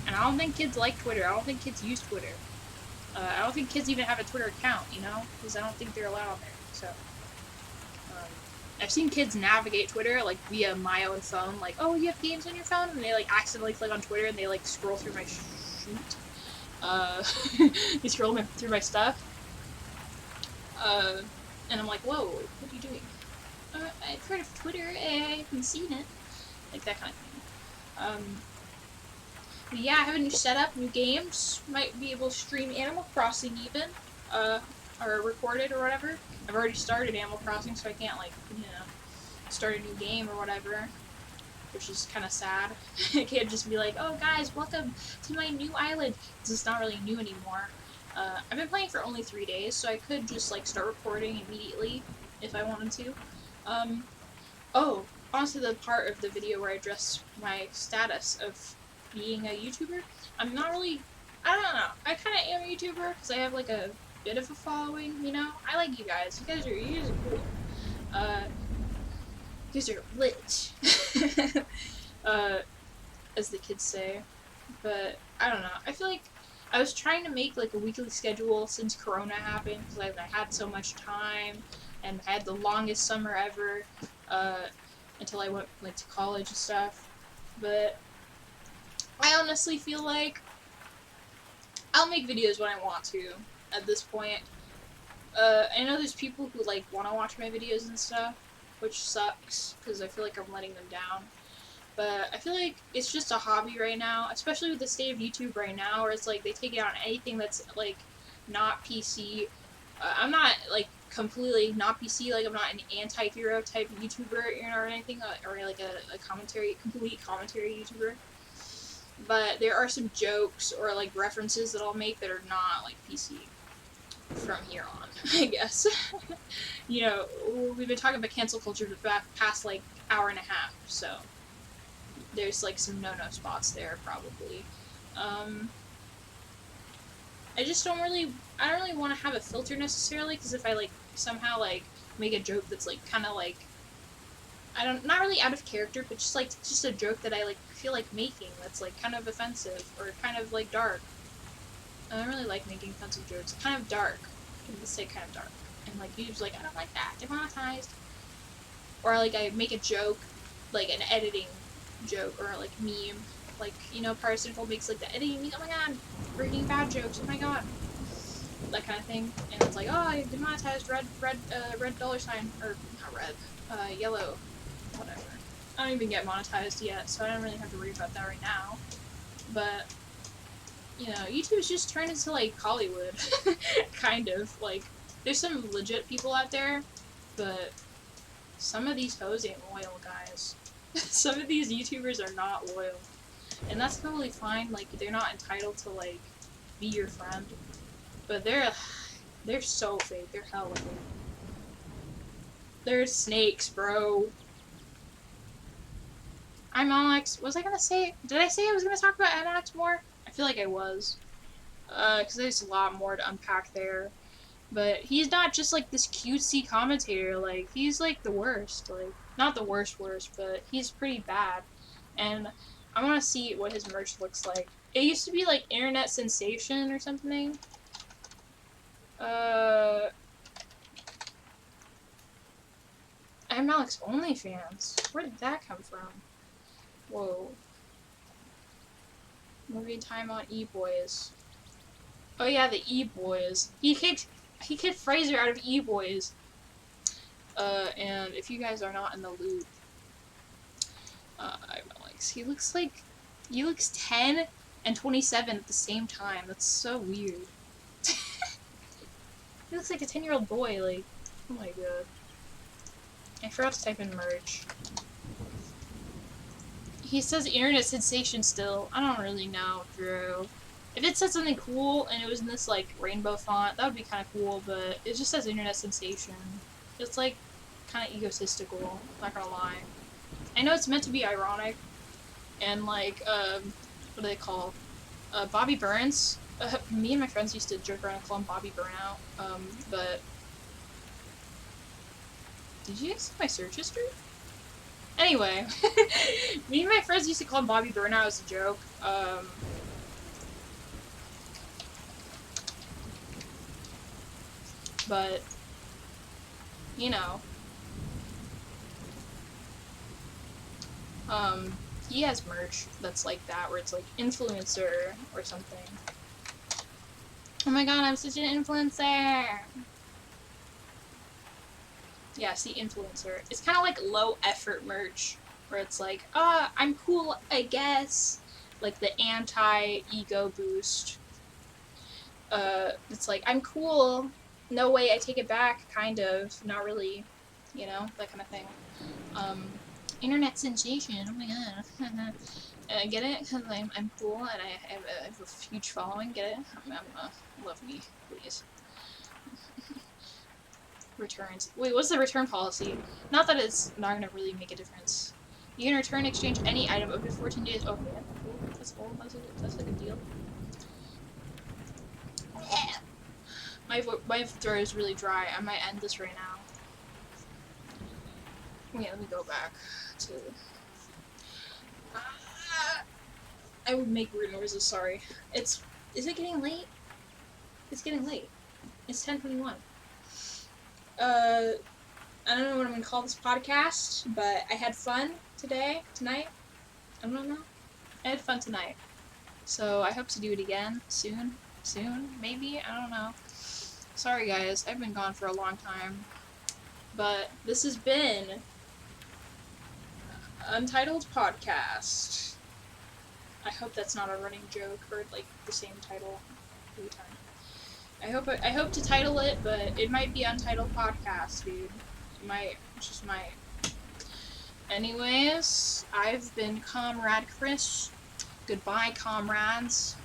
And I don't think kids like Twitter. I don't think kids use Twitter. I don't think kids even have a Twitter account, you know? Because I don't think they're allowed there. So, I've seen kids navigate Twitter like via my own phone, like, oh, you have games on your phone, and they like accidentally click on Twitter and they like scroll through my they scroll through my stuff, and I'm like, whoa, what are you doing? I've heard of Twitter, I haven't seen it, like that kind of thing. But yeah, I have a new setup, new games. Might be able to stream Animal Crossing even, or record it or whatever. I've already started Animal Crossing, so I can't like, you know, start a new game or whatever, which is kind of sad. I can't just be like, oh guys, welcome to my new island, because it's not really new anymore. I've been playing for only 3 days, so I could just like start recording immediately if I wanted to. Oh, onto the part of the video where I address my status of being a YouTuber. I'm not really, I don't know, I kind of am a YouTuber because I have like a bit of a following, you know? I like you guys. You guys are cool. You guys are lit. As the kids say. But, I don't know. I feel like I was trying to make like a weekly schedule since Corona happened because I had so much time and I had the longest summer ever until I went like to college and stuff. But I honestly feel like I'll make videos when I want to at this point. I know there's people who like want to watch my videos and stuff, which sucks because I feel like I'm letting them down. But I feel like it's just a hobby right now, especially with the state of YouTube right now, where it's like they take it on anything that's like not PC. I'm not like completely not PC, like I'm not an anti-hero type YouTuber, you know, or anything, or like a complete commentary YouTuber. But there are some jokes or like references that I'll make that are not like PC from here on, I guess. You know, we've been talking about cancel culture for the past like hour and a half, so there's like some no-no spots there probably. I don't really want to have a filter necessarily, because if I like somehow like make a joke that's like kind of like, not really out of character, but just a joke that I like feel like making that's like kind of offensive or kind of like dark. I don't really like making offensive jokes. Kind of dark. Let's say kind of dark. And like YouTube's like, I don't like that. Demonetized. Or like I make a joke, like an editing joke or like meme. Like, you know, Parsifal makes like the editing meme. Oh my god, breaking bad jokes. Oh my god. That kind of thing. And it's like, oh, I demonetized red dollar sign, or not red, yellow, whatever. I don't even get monetized yet, so I don't really have to worry about that right now. But you know, YouTube's just turned into like Hollywood, kind of. Like, there's some legit people out there, but some of these hoes ain't loyal, guys. Some of these YouTubers are not loyal, and that's totally fine. Like, they're not entitled to like be your friend, but they're so fake. They're hella fake. They're snakes, bro. I'm Alex. Was I gonna say? Did I say I was gonna talk about Alex more? I feel like I was. Because there's a lot more to unpack there. But he's not just like this cutesy commentator. Like, he's like the worst. Like, not the worst, but he's pretty bad. And I want to see what his merch looks like. It used to be like Internet Sensation or something. I'm Alex OnlyFans. Where did that come from? Whoa. Movie time on E-Boys. Oh yeah, the E-Boys. He kicked Fraser out of E-Boys. And if you guys are not in the loop, I'm Alex. He looks 10 and 27 at the same time. That's so weird. He looks like a 10-year-old boy, like, oh my god. I forgot to type in merch. He says Internet Sensation still. I don't really know, Drew. If it said something cool and it was in this, like, rainbow font, that would be kind of cool, but it just says Internet Sensation. It's, like, kind of egotistical, not gonna lie. I know it's meant to be ironic, and, like, what do they call? Bobby Burns. Me and my friends used to joke around and call him Bobby Burnout, but... Did you guys see my search history? Anyway, me and my friends used to call him Bobby Burnout as a joke. But, you know, He has merch that's like that, where it's like influencer or something. Oh my god, I'm such an influencer! Yeah, see, influencer. It's kind of like low effort merch, where it's like, I'm cool, I guess. Like the anti-ego boost. It's like, I'm cool, no way, I take it back, kind of, not really, you know, that kind of thing. Internet sensation, oh my god. Get it? Because I'm cool and I have a huge following, get it? Love me, please. Returns. Wait, what's the return policy? Not that it's not gonna really make a difference. You can return exchange any item up to 14 days. Okay, cool. That's cool. That's a good deal. My throat is really dry. I might end this right now. Wait, let me go back to. I would make weird noises. Sorry. Is it getting late? It's getting late. It's 10:21. I don't know what I'm gonna call this podcast, but I had fun tonight. I don't know. I had fun tonight. So I hope to do it again soon, maybe, I don't know. Sorry guys, I've been gone for a long time. But this has been Untitled Podcast. I hope that's not a running joke or like the same title every time. I hope to title it, but it might be Untitled Podcast, dude. It just might. Anyways, I've been Comrade Chris. Goodbye, comrades.